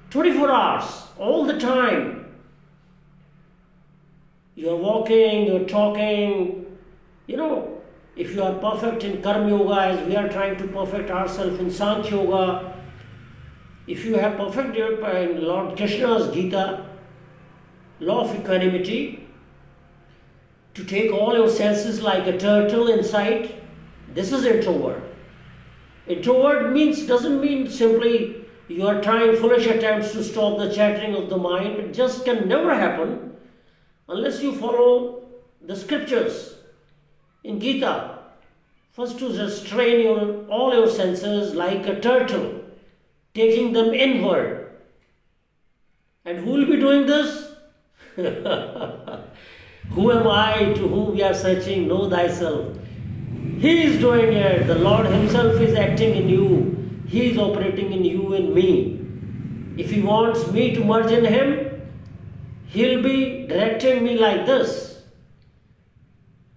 24 hours, all the time. You are walking, you are talking, if you are perfect in Karma Yoga, as we are trying to perfect ourselves in Sankhya Yoga, if you have perfected in Lord Krishna's Gita, law of equanimity, to take all your senses like a turtle inside, this is introvert. Introvert doesn't mean simply you are trying foolish attempts to stop the chattering of the mind. It just can never happen unless you follow the scriptures in Gita. First to restrain all your senses like a turtle, taking them inward. And who will be doing this? Who am I to whom we are searching? Know thyself. He is doing it. The Lord Himself is acting in you. He is operating in you and me. If He wants me to merge in Him, He'll be directing me like this.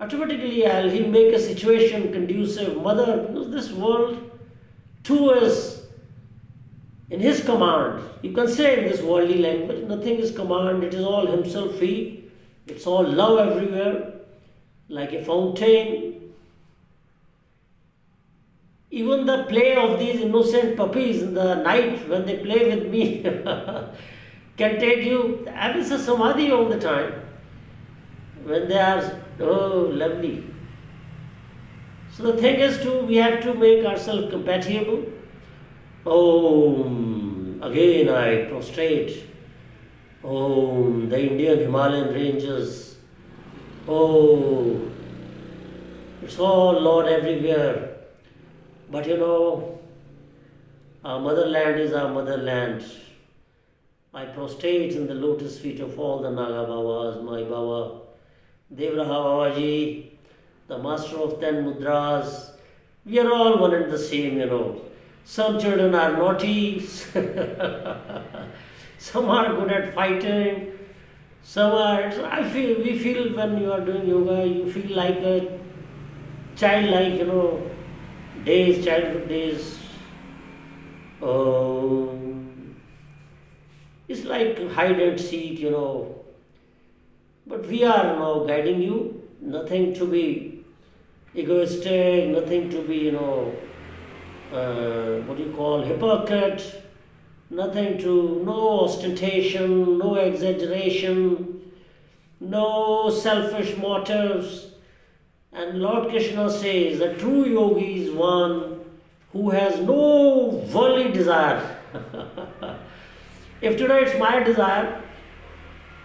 Automatically, He'll make a situation conducive. Mother, because this world too is in His command. You can say in this worldly language, nothing is command. It is all Himself He. It's all love everywhere, like a fountain. Even the play of these innocent puppies in the night when they play with me can take you, I will say samadhi all the time. When they are, lovely. So the thing is we have to make ourselves compatible. Again I prostrate. The Indian Himalayan ranges. It's all Lord everywhere. But our motherland is our motherland. I prostrate in the lotus feet of all the Naga Babas, my Baba, Devraha Babaji, the master of 10 mudras. We are all one and the same, Some children are naughty, some are good at fighting, some are. We feel when you are doing yoga, you feel like a childlike, childhood days. It's like hide and seek, But we are now guiding you. Nothing to be egoistic, nothing to be, hypocrite, nothing to, no ostentation, no exaggeration, no selfish motives. And Lord Krishna says, a true yogi is one who has no worldly desire. If today it's my desire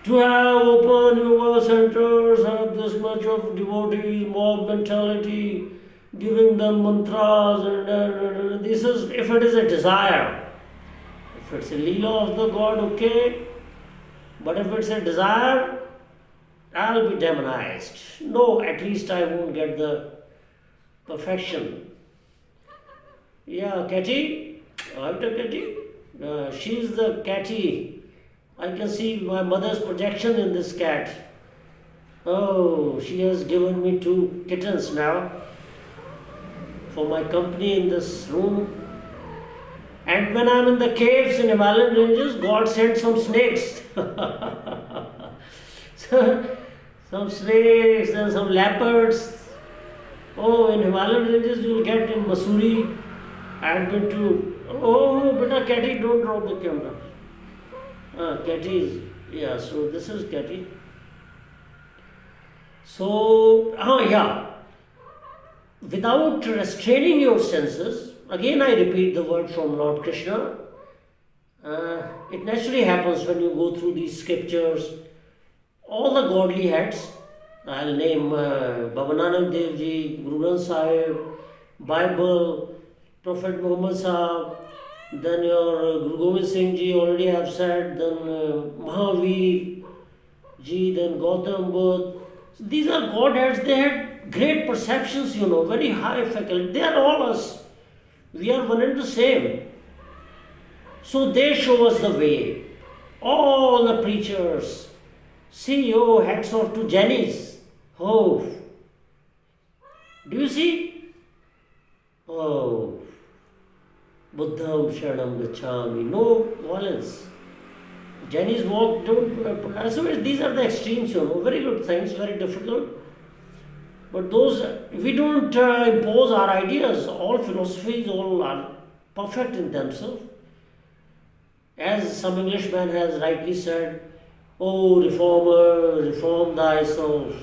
to have open yoga centers, have this much of devotees, mob mentality, giving them mantras, and this is, if it is a desire. If it's a leela of the God, okay. But if it's a desire, I'll be demonized. No, at least I won't get the perfection. Yeah, Catty, after Catty, she's the catty. I can see my mother's projection in this cat. She has given me 2 kittens now for my company in this room. And when I'm in the caves in Himalayan ranges, God sent some snakes. So some snakes and some leopards. Oh, in Himalayan ranges you will get in Missouri. I am going to. Oh, beta Catty, don't drop the camera. Catty is. Yeah, so this is Catty. So, yeah. Without restraining your senses, again I repeat the word from Lord Krishna. It naturally happens when you go through these scriptures. All the godly heads, I'll name Baba Nanak Dev Ji, Guru Granth Sahib, Bible, Prophet Muhammad Sahib, then your Guru Gobind Singh Ji already have said, then Mahavir Ji, then Gautam Buddha. So these are godheads, they had great perceptions, very high faculty. They are all us. We are one and the same. So they show us the way. All the preachers. See, hats off to Jennies. Oh. Do you see? Oh. Buddham Sharanam Gacchami. No violence. Jennies walk, don't. So these are the extremes, Very good things, very difficult. But we don't impose our ideas. All philosophies, all are perfect in themselves. As some Englishman has rightly said, oh, reformer, reform thyself.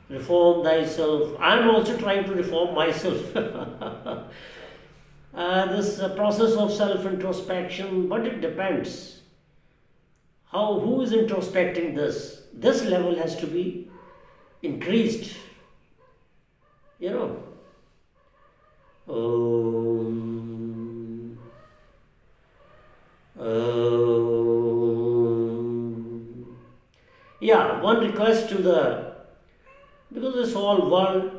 Reform thyself. I am also trying to reform myself. This process of self-introspection, but it depends. Who is introspecting this? This level has to be increased. Yeah, one request because this whole world,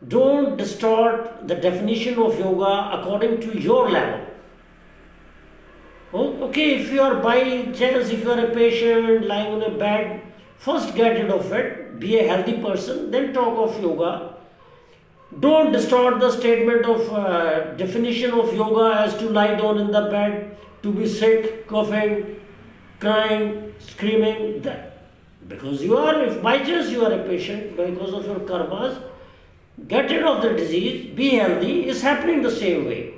don't distort the definition of yoga according to your level. Okay, if you are by chance, if you are a patient lying on a bed, first get rid of it, be a healthy person, then talk of yoga. Don't distort the statement of definition of yoga as to lie down in the bed, to be sick, coughing, crying, screaming. Because if by chance you are a patient, because of your karmas, get rid of the disease, be healthy, is happening the same way.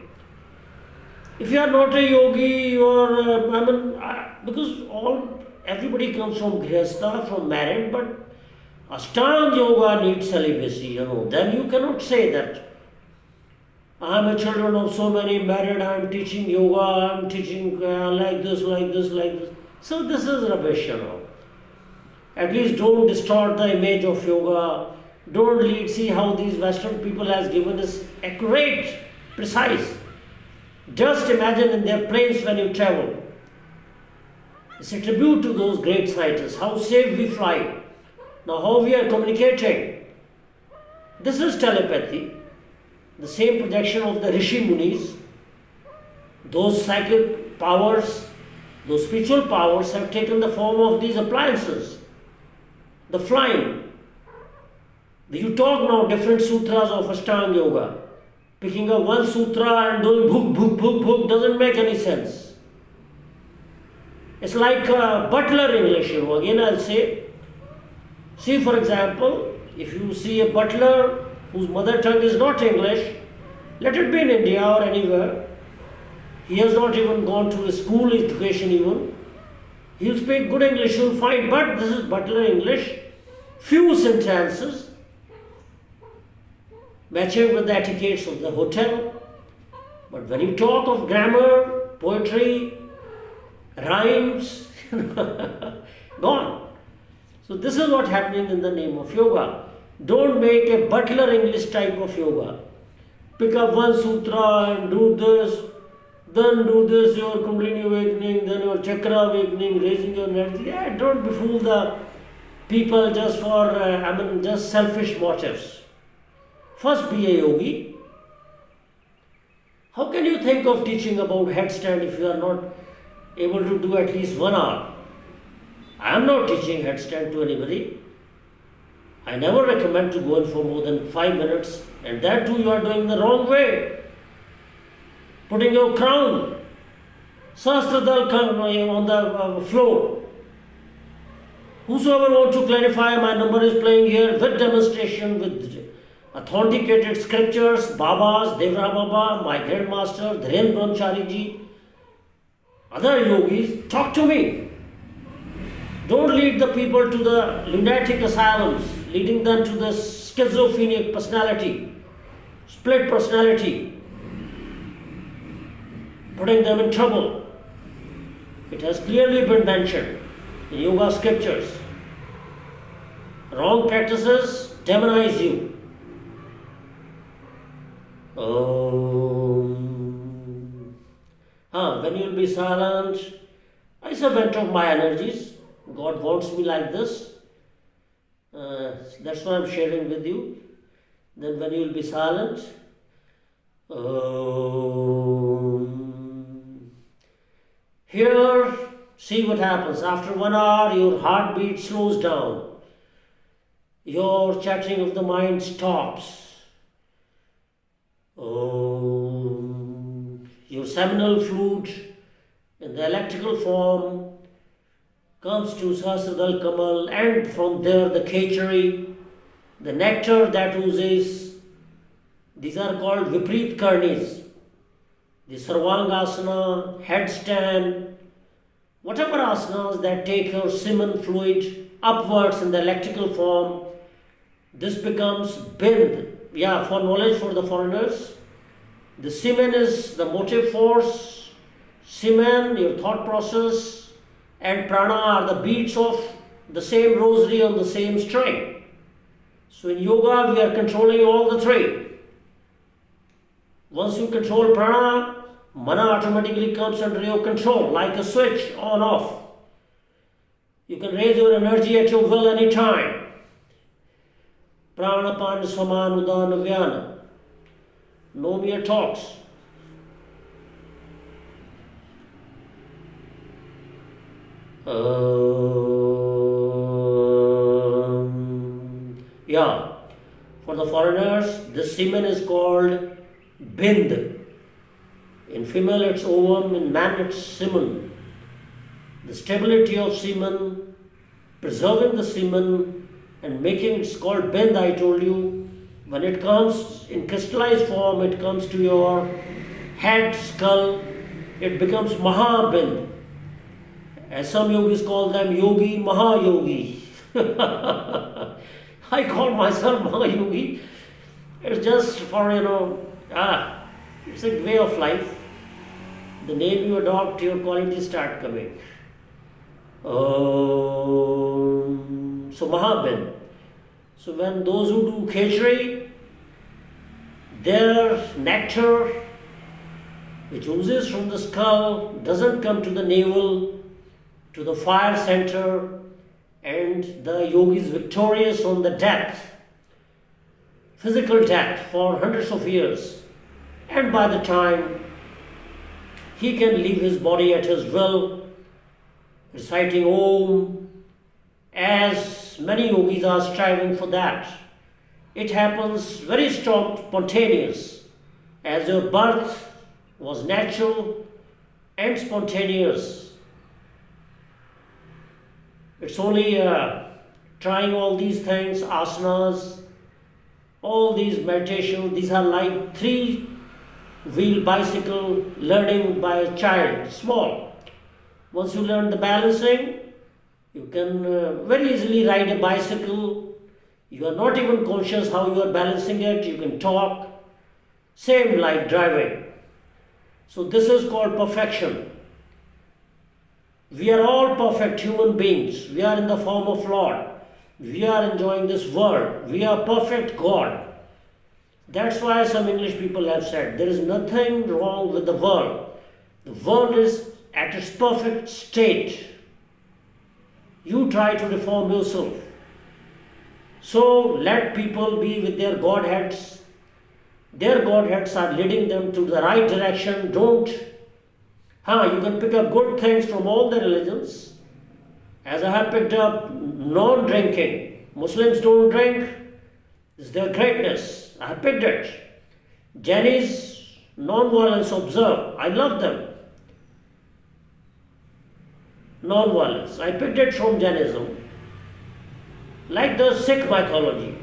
If you are not a yogi, because everybody comes from grihastha, from married, but Ashtanga yoga needs celibacy, then you cannot say that I am a children of so many married, I am teaching yoga, I am teaching like this. So this is rubbish, At least don't distort the image of yoga. Don't see how these Western people has given us accurate, precise. Just imagine in their planes when you travel. It's a tribute to those great scientists, how safe we fly. Now how we are communicating. This is telepathy. The same projection of the Rishi Munis. Those psychic powers, those spiritual powers have taken the form of these appliances. The flying. You talk now different sutras of Ashtanga Yoga. Picking up one sutra and doing book doesn't make any sense. It's like butler English. Again I'll say, see for example, if you see a butler whose mother tongue is not English, let it be in India or anywhere, he has not even gone to a school education even, he'll speak good English, you'll find, but this is butler English, few sentences, matching with the etiquettes of the hotel. But when you talk of grammar, poetry, rhymes, gone. So this is what happening in the name of yoga. Don't make a butler English type of yoga. Pick up one sutra and do this, then do this, your Kundalini awakening, then your chakra awakening, raising your energy. Yeah, don't befool the people just for, just selfish motives. First be a yogi. How can you think of teaching about headstand if you are not able to do at least 1 hour? I am not teaching headstand to anybody. I never recommend to go in for more than 5 minutes, and that too you are doing the wrong way. Putting your crown, Sastradal on the floor. Whosoever wants to clarify, my number is playing here with demonstration, with authenticated scriptures, Babas, Devra Baba, my grandmaster, Dhirendra Brahmachari ji, other yogis, talk to me. Don't lead the people to the lunatic asylums, leading them to the schizophrenic personality, split personality, putting them in trouble. It has clearly been mentioned in yoga scriptures. Wrong practices demonize you. When you will be silent, it's a vent of my energies. God wants me like this. That's why I'm sharing with you. Then when you will be silent, here, see what happens. After 1 hour, your heartbeat slows down. Your chattering of the mind stops. Your seminal fluid in the electrical form comes to Sahasradal Kamal, and from there the Khechari, the nectar that oozes. These are called Vipreet Karnis. The Sarvangasana, headstand, whatever asanas that take your semen fluid upwards in the electrical form, this becomes bind. Yeah, for knowledge for the foreigners, the semen is the motive force, semen, your thought process, and prana are the beats of the same rosary on the same string. So in yoga, we are controlling all the three. Once you control prana, mana automatically comes under your control, like a switch on off. You can raise your energy at your will any time. Pranapana Saman Udana Vyana. No mere talks. For the foreigners, this semen is called bind. In female it's ovum, in man it's semen. The stability of semen, preserving the semen and making it's called bind, I told you. When it comes in crystallized form, it comes to your head, skull, it becomes Mahabind. As some yogis call them Yogi, Mahayogi. I call myself Mahayogi. It's just for, it's a way of life. The name you adopt, your qualities start coming. So Mahabind. So when those who do Khechari, their nectar, which oozes from the skull, doesn't come to the navel, to the fire center, and the yogi is victorious on the death, physical death for hundreds of years. And by the time he can leave his body at his will, reciting Om, as many yogis are striving for that. It happens very strong, spontaneous, as your birth was natural and spontaneous. It's only trying all these things, asanas, all these meditations, these are like 3-wheel bicycle learning by a child, small. Once you learn the balancing, you can very easily ride a bicycle. You are not even conscious how you are balancing it. You can talk. Same like driving. So this is called perfection. We are all perfect human beings. We are in the form of Lord. We are enjoying this world. We are perfect God. That's why some English people have said there is nothing wrong with the world. The world is at its perfect state. You try to reform yourself. So let people be with their Godheads. Their Godheads are leading them to the right direction. You can pick up good things from all the religions. As I have picked up non-drinking. Muslims don't drink. It's their greatness. I have picked it. Jainis, non-violence observe. I love them. Non-violence. I picked it from Jainism. like the Sikh mythology,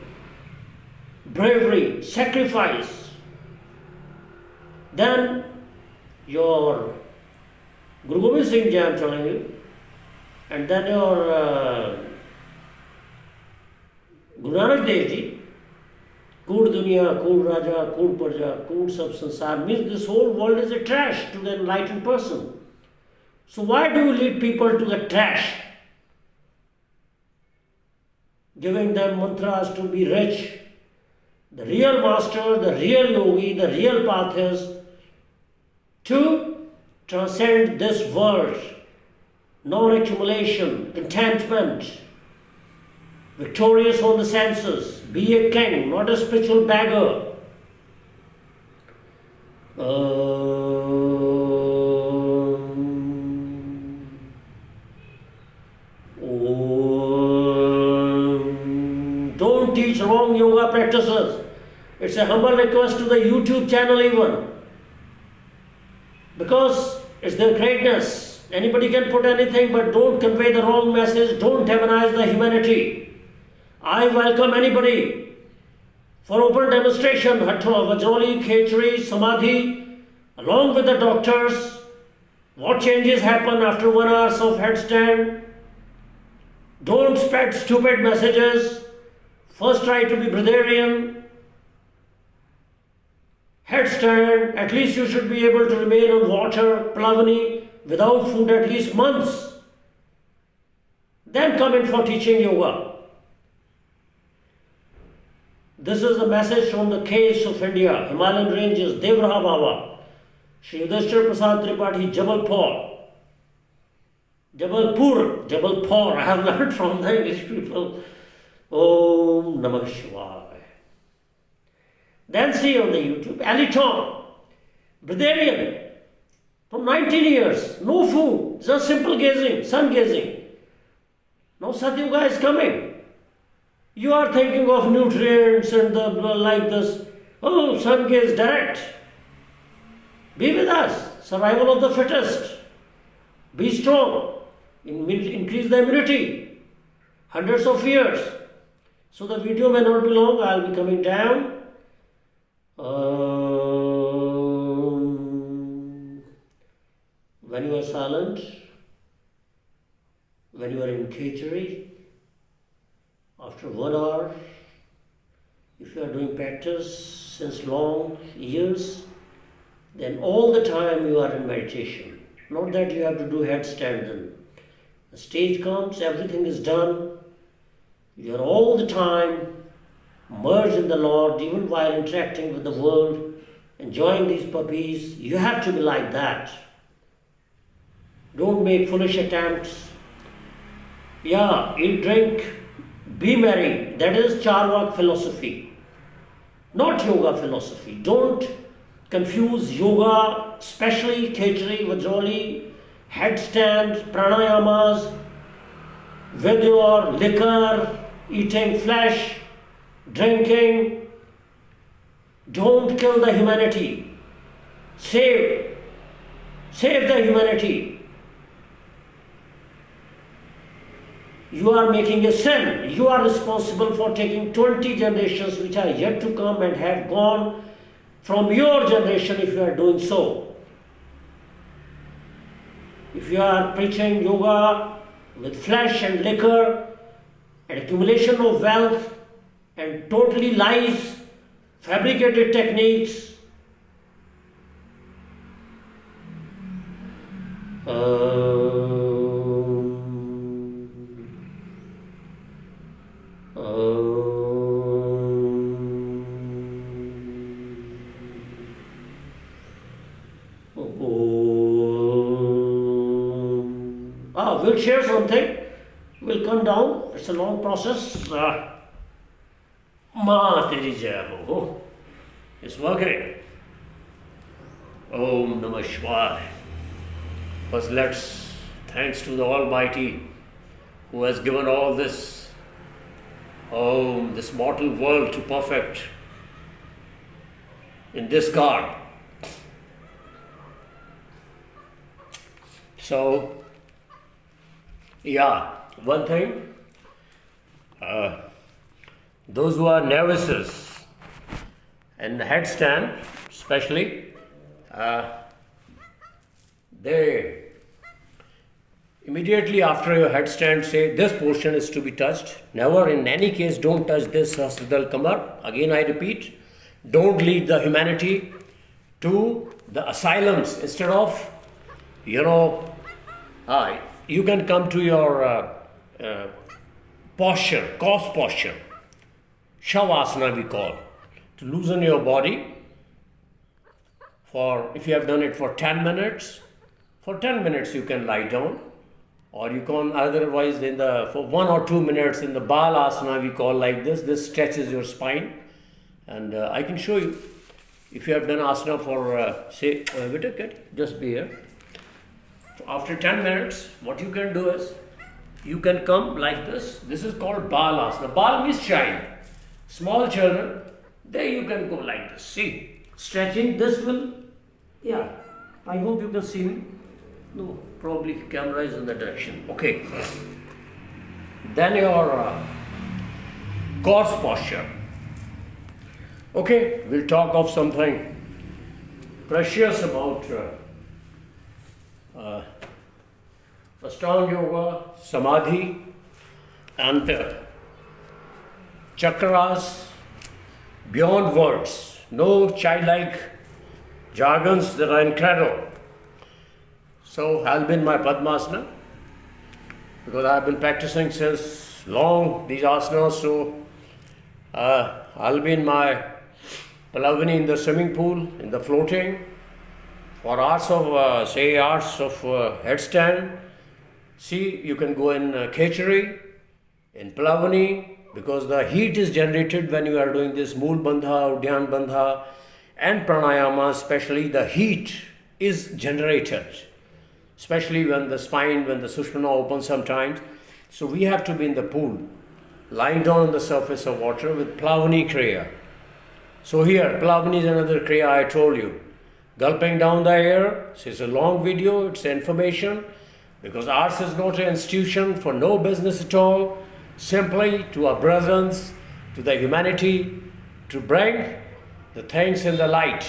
bravery, sacrifice. Then your Guru Gobind Singh Ji, I am telling you, and then your Guru Nanak Dev Ji, Kood Duniya, Kood Raja, Kood Parja, Kood Sab Sansar, means this whole world is a trash to the enlightened person. So why do you lead people to the trash? Giving them mantras to be rich. The real master, the real yogi, the real path is to transcend this world. Non-accumulation, contentment, victorious on the senses, be a king, not a spiritual beggar. Don't teach wrong yoga practices. It's a humble request to the YouTube channel even. Because it's their greatness. Anybody can put anything, but don't convey the wrong message. Don't demonize the humanity. I welcome anybody for open demonstration. Vajroli, Khechari, Samadhi, along with the doctors. What changes happen after 1 hour of headstand? Don't spread stupid messages. First try to be breatharian. Headstand, at least you should be able to remain on water, plavani, without food at least months. Then come in for teaching yoga. This is a message from the caves of India, Himalayan ranges, Devraha Baba, Shri Yudhishthira Prasad Tripathi, Jabalpur. Jabalpur, I have learned from the English people. Om Namah Shivaya. Then see on the YouTube, Ali Tom, breatharian, from 19 years, no food, just simple gazing, sun gazing. Now Satyuga is coming. You are thinking of nutrients and the like this. Oh, sun gaze direct. Be with us. Survival of the fittest. Be strong. Increase the immunity. Hundreds of years. So the video may not be long. I'll be coming down. When you are silent, when you are in Khechari, after 1 hour, if you are doing practice since long years, then all the time you are in meditation. Not that you have to do headstand then. The stage comes, everything is done. You are all the time merged in the Lord, even while interacting with the world, enjoying these puppies. You have to be like that. Don't make foolish attempts. Yeah, eat, drink, be merry. That is Charvak philosophy, not yoga philosophy. Don't confuse yoga, especially Khechari, Vajroli, headstand, pranayamas, with your liquor, eating flesh, drinking. Don't kill the humanity. Save the humanity. You are making a sin. You are responsible for taking 20 generations which are yet to come and have gone from your generation if you are doing so. If you are preaching yoga with flesh and liquor and accumulation of wealth and totally lies, fabricated techniques, we'll share something. We'll come down. It's a long process. Ma teri jai ho. It's working. Om Namah Shivaya. First, let's thanks to the Almighty who has given all this, this mortal world to perfect in this God. So, yeah, one thing, those who are novices in headstand, especially, they immediately after your headstand say this portion is to be touched. Never in any case don't touch this Sahasradal Kamar. Again I repeat, don't lead the humanity to the asylums. Instead of, you can come to your posture, cos posture, Shavasana we call, to loosen your body. For if you have done it for 10 minutes, for 10 minutes you can lie down, or you can otherwise for 1 or 2 minutes in the Balasana we call like this. This stretches your spine, and I can show you. If you have done asana for say just be here. After 10 minutes, what you can do is you can come like this. This is called Balasana. Bal means child. Small children, there you can go like this. See, stretching. This will, I hope you can see me. No, probably camera is in the direction. Okay. Then your corpse posture. Okay, we'll talk of something precious about Ashtanga Yoga, Samadhi, and chakras beyond words. No childlike jargons that are incredible. So I'll be in my Padmasana because I've been practicing since long these asanas. So I'll be in my Palavani in the swimming pool, in the floating, for hours of headstand. See, you can go in Khechari, in Palavani, because the heat is generated when you are doing this Mool Bandha, Udyan Bandha, and Pranayama, especially the heat is generated, especially when the spine, when the Sushmana opens sometimes. So we have to be in the pool, lying down on the surface of water with Plavani Kriya. So here, Plavani is another Kriya I told you. Gulping down the air, so it's a long video, it's information, because ours is not an institution for no business at all, simply to our brethren, to the humanity, to bring the things in the light,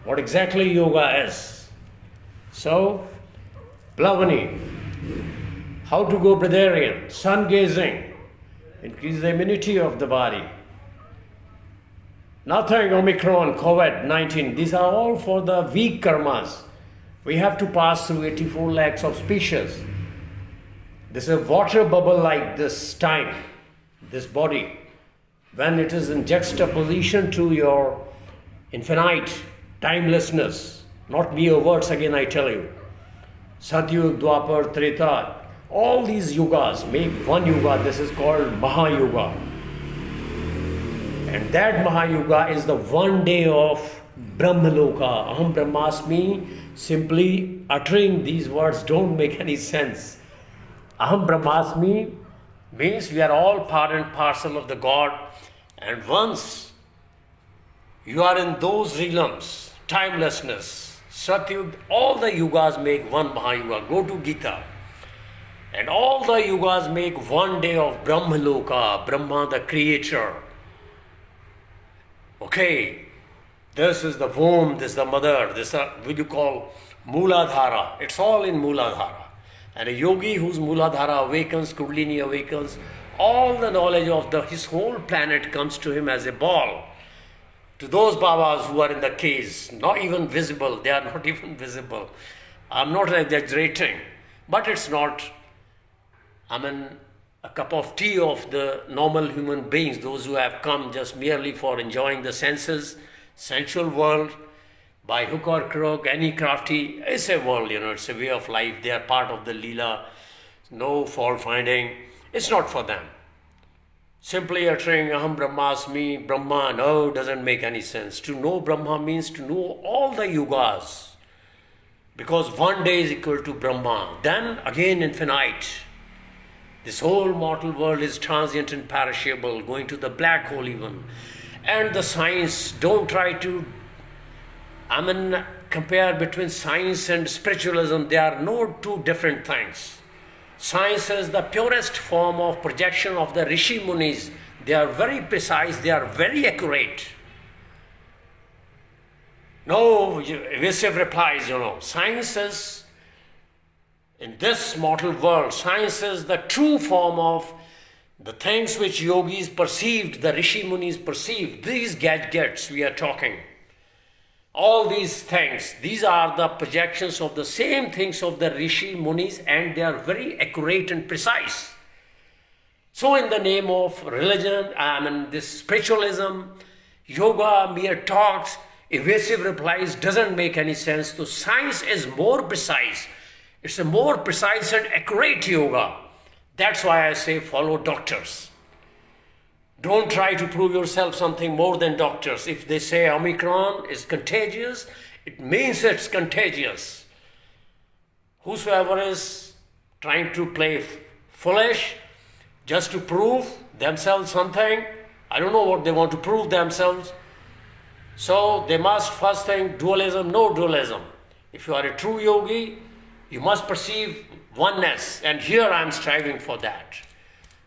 what exactly yoga is. So, Plavani, how to go breatharian, sun gazing, increase the immunity of the body. Nothing Omicron, COVID-19, these are all for the weak karmas. We have to pass through 84 lakhs of species. This is a water bubble like this time, this body, when it is in juxtaposition to your infinite timelessness, not mere words again I tell you. Satyug, Dwapar, Treta, all these yugas make one yuga. This is called Mahayuga. And that Mahayuga is the one day of Brahmaloka. Aham Brahmasmi, simply uttering these words don't make any sense. Aham Brahmasmi means we are all part and parcel of the God. And once you are in those realms, timelessness, Satyug, all the yugas make one Mahayuga. Go to Gita. And all the yugas make one day of Brahmaloka, Brahma the creator. Okay, this is the womb, this is the mother, this is what you call Mooladhara. It's all in Mooladhara. And a yogi whose Mooladhara awakens, Kundalini awakens, all the knowledge of his whole planet comes to him as a ball. To those Babas who are in the caves, not even visible, they are not even visible. I'm not exaggerating, but it's not, a cup of tea of the normal human beings, those who have come just merely for enjoying the senses, sensual world, by hook or crook, any crafty, it's a world, it's a way of life. They are part of the Leela, no fault finding. It's not for them. Simply uttering Aham Brahmasmi, Brahma, no, doesn't make any sense. To know Brahma means to know all the yugas, because one day is equal to Brahma, then again infinite. This whole mortal world is transient and perishable, going to the black hole even. And the science, don't try to compare between science and spiritualism. They are no two different things. Science is the purest form of projection of the Rishi Munis. They are very precise, they are very accurate. No evasive replies, Science is, in this mortal world, science is the true form of the things which yogis perceived, the Rishi Munis perceived. These gadgets we are talking. All these things, these are the projections of the same things of the Rishi Munis, and they are very accurate and precise. So in the name of religion, this spiritualism, yoga, mere talks, evasive replies doesn't make any sense. So science is more precise. It's a more precise and accurate yoga. That's why I say follow doctors. Don't try to prove yourself something more than doctors. If they say Omicron is contagious, it means it's contagious. Whosoever is trying to play foolish just to prove themselves something, I don't know what they want to prove themselves. So they must first think dualism, no dualism. If you are a true yogi, you must perceive oneness, and here I am striving for that.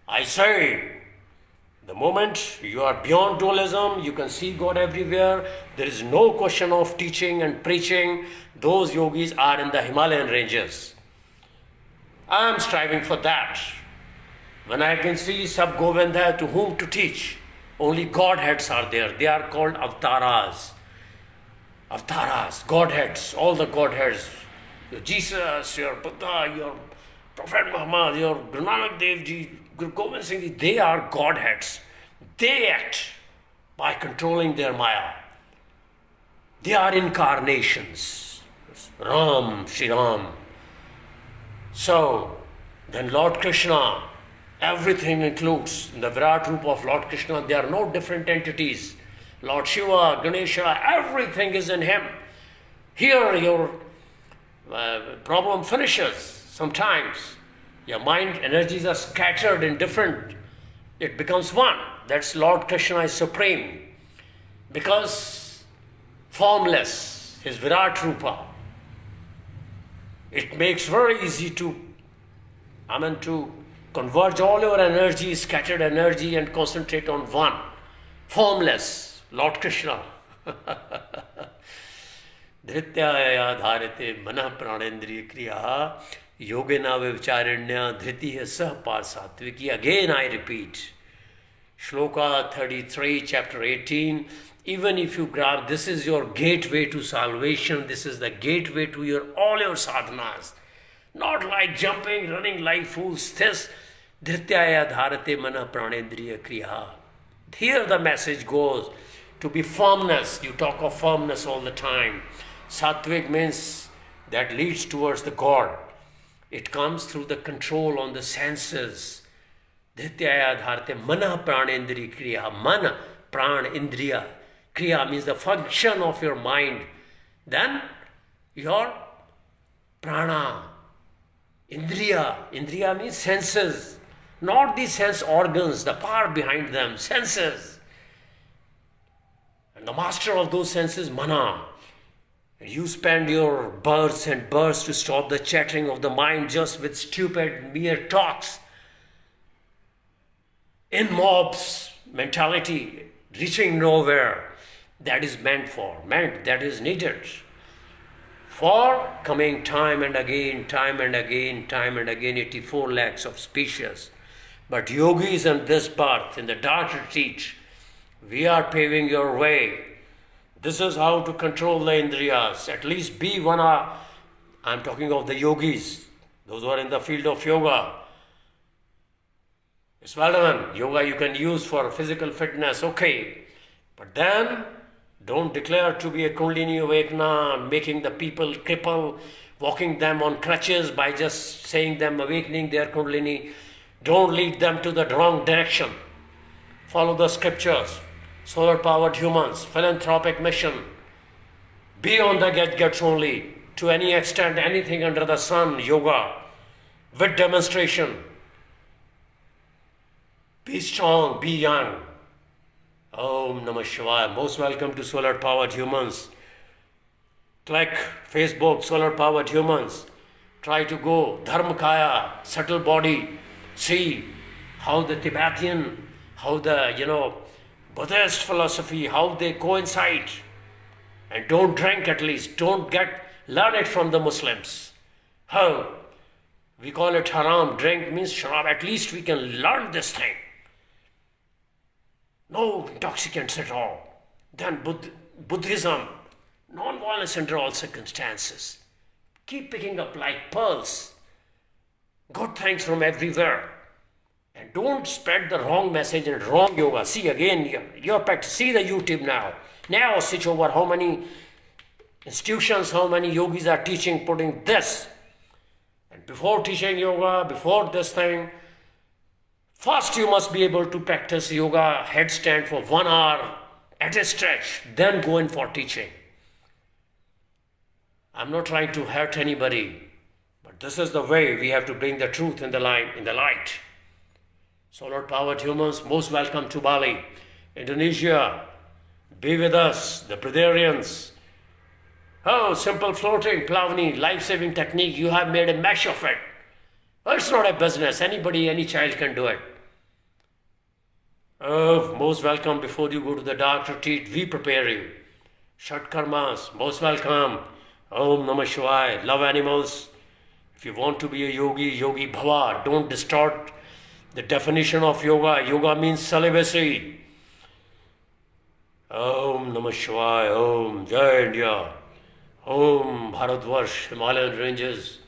I say, the moment you are beyond dualism, you can see God everywhere. There is no question of teaching and preaching. Those yogis are in the Himalayan ranges. I am striving for that. When I can see Sab Govinda, to whom to teach, only Godheads are there. They are called avtaras. Avtaras, Godheads, all the Godheads. Your Jesus, your Buddha, your Prophet Muhammad, your Guru Nanak Dev Ji, Guru Gobind Singh Ji, they are Godheads. They act by controlling their Maya. They are incarnations. Ram, Shri Ram. So, then Lord Krishna, everything includes, in the Virat Rupa of Lord Krishna, there are no different entities. Lord Shiva, Ganesha, everything is in him. Here your problem finishes sometimes. Your mind energies are scattered in different, it becomes one. That's Lord Krishna is supreme. Because formless, his Virat Rupa, it makes very easy to converge all your energy, scattered energy, and concentrate on one. Formless, Lord Krishna. Dhrityaya dharite manah pranendriya kriya yogena vicharinya dhritiya sahpa satviki. Again I repeat, Shloka 33, chapter 18. Even if you grab, this is your gateway to salvation, this is the gateway to all your sadhanas. Not like jumping, running like fools. This dhrityaya dharate mana pranendriya kriya. Here the message goes to be firmness. You talk of firmness all the time. Sattvic means that leads towards the God. It comes through the control on the senses. Dhrityaya dharate mana pranendriya kriya. Mana, pran, indriya. Kriya means the function of your mind. Then your prana. Indriya. Indriya means senses. Not the sense organs, the power behind them. Senses. And the master of those senses, mana. You spend your births and births to stop the chattering of the mind just with stupid, mere talks. In mobs mentality, reaching nowhere. That is that is needed. For coming time and again, 84 lakhs of species. But yogis in this birth, in the dark retreat, we are paving your way. This is how to control the indriyas. At least be one. I'm talking of the yogis, those who are in the field of yoga. It's well done. Yoga you can use for physical fitness, okay. But then, don't declare to be a Kundalini Awakener, making the people cripple, walking them on crutches by just saying them awakening their Kundalini. Don't lead them to the wrong direction. Follow the scriptures. Solar-powered humans, philanthropic mission. Be on the gadgets only. To any extent, anything under the sun, yoga, with demonstration. Be strong, be young. Om Namah Shivaya. Most welcome to Solar-Powered Humans. Click Facebook, Solar-Powered Humans. try to go Dharmakaya, subtle body, see how the Tibetan, how the Buddhist philosophy, how they coincide. And don't drink, at least, learn it from the Muslims. How? We call it haram, drink means sharab, at least we can learn this thing. No intoxicants at all. Then Buddhism, non-violence under all circumstances. Keep picking up like pearls. Good things from everywhere. And don't spread the wrong message and wrong yoga. See again, your practice. See the YouTube now. Now switch over how many institutions, how many yogis are teaching, putting this. And before teaching yoga, before this thing, first you must be able to practice yoga headstand for 1 hour at a stretch. Then go in for teaching. I'm not trying to hurt anybody, but this is the way we have to bring the truth in the light. Solar powered humans, most welcome to Bali, Indonesia. Be with us, the Brazilians. Oh, simple floating, Plavani, life-saving technique. You have made a mesh of it. Oh, it's not a business. Anybody, any child can do it. Oh, most welcome before you go to the dark retreat. We prepare you. Shat karmas, most welcome. Om Namah Shivaya. Love animals. If you want to be a yogi, yogi bhava. Don't distort the definition of yoga. Yoga means celibacy. Om Namah Shivaya. Om Jai India. Om Bharatvarsh, Himalayan ranges.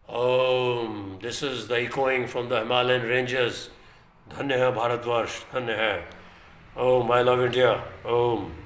Om. This is the echoing from the Himalayan ranges. Dhanya hai Bharatvarsh. Dhanya hai. Om. I love India. Om.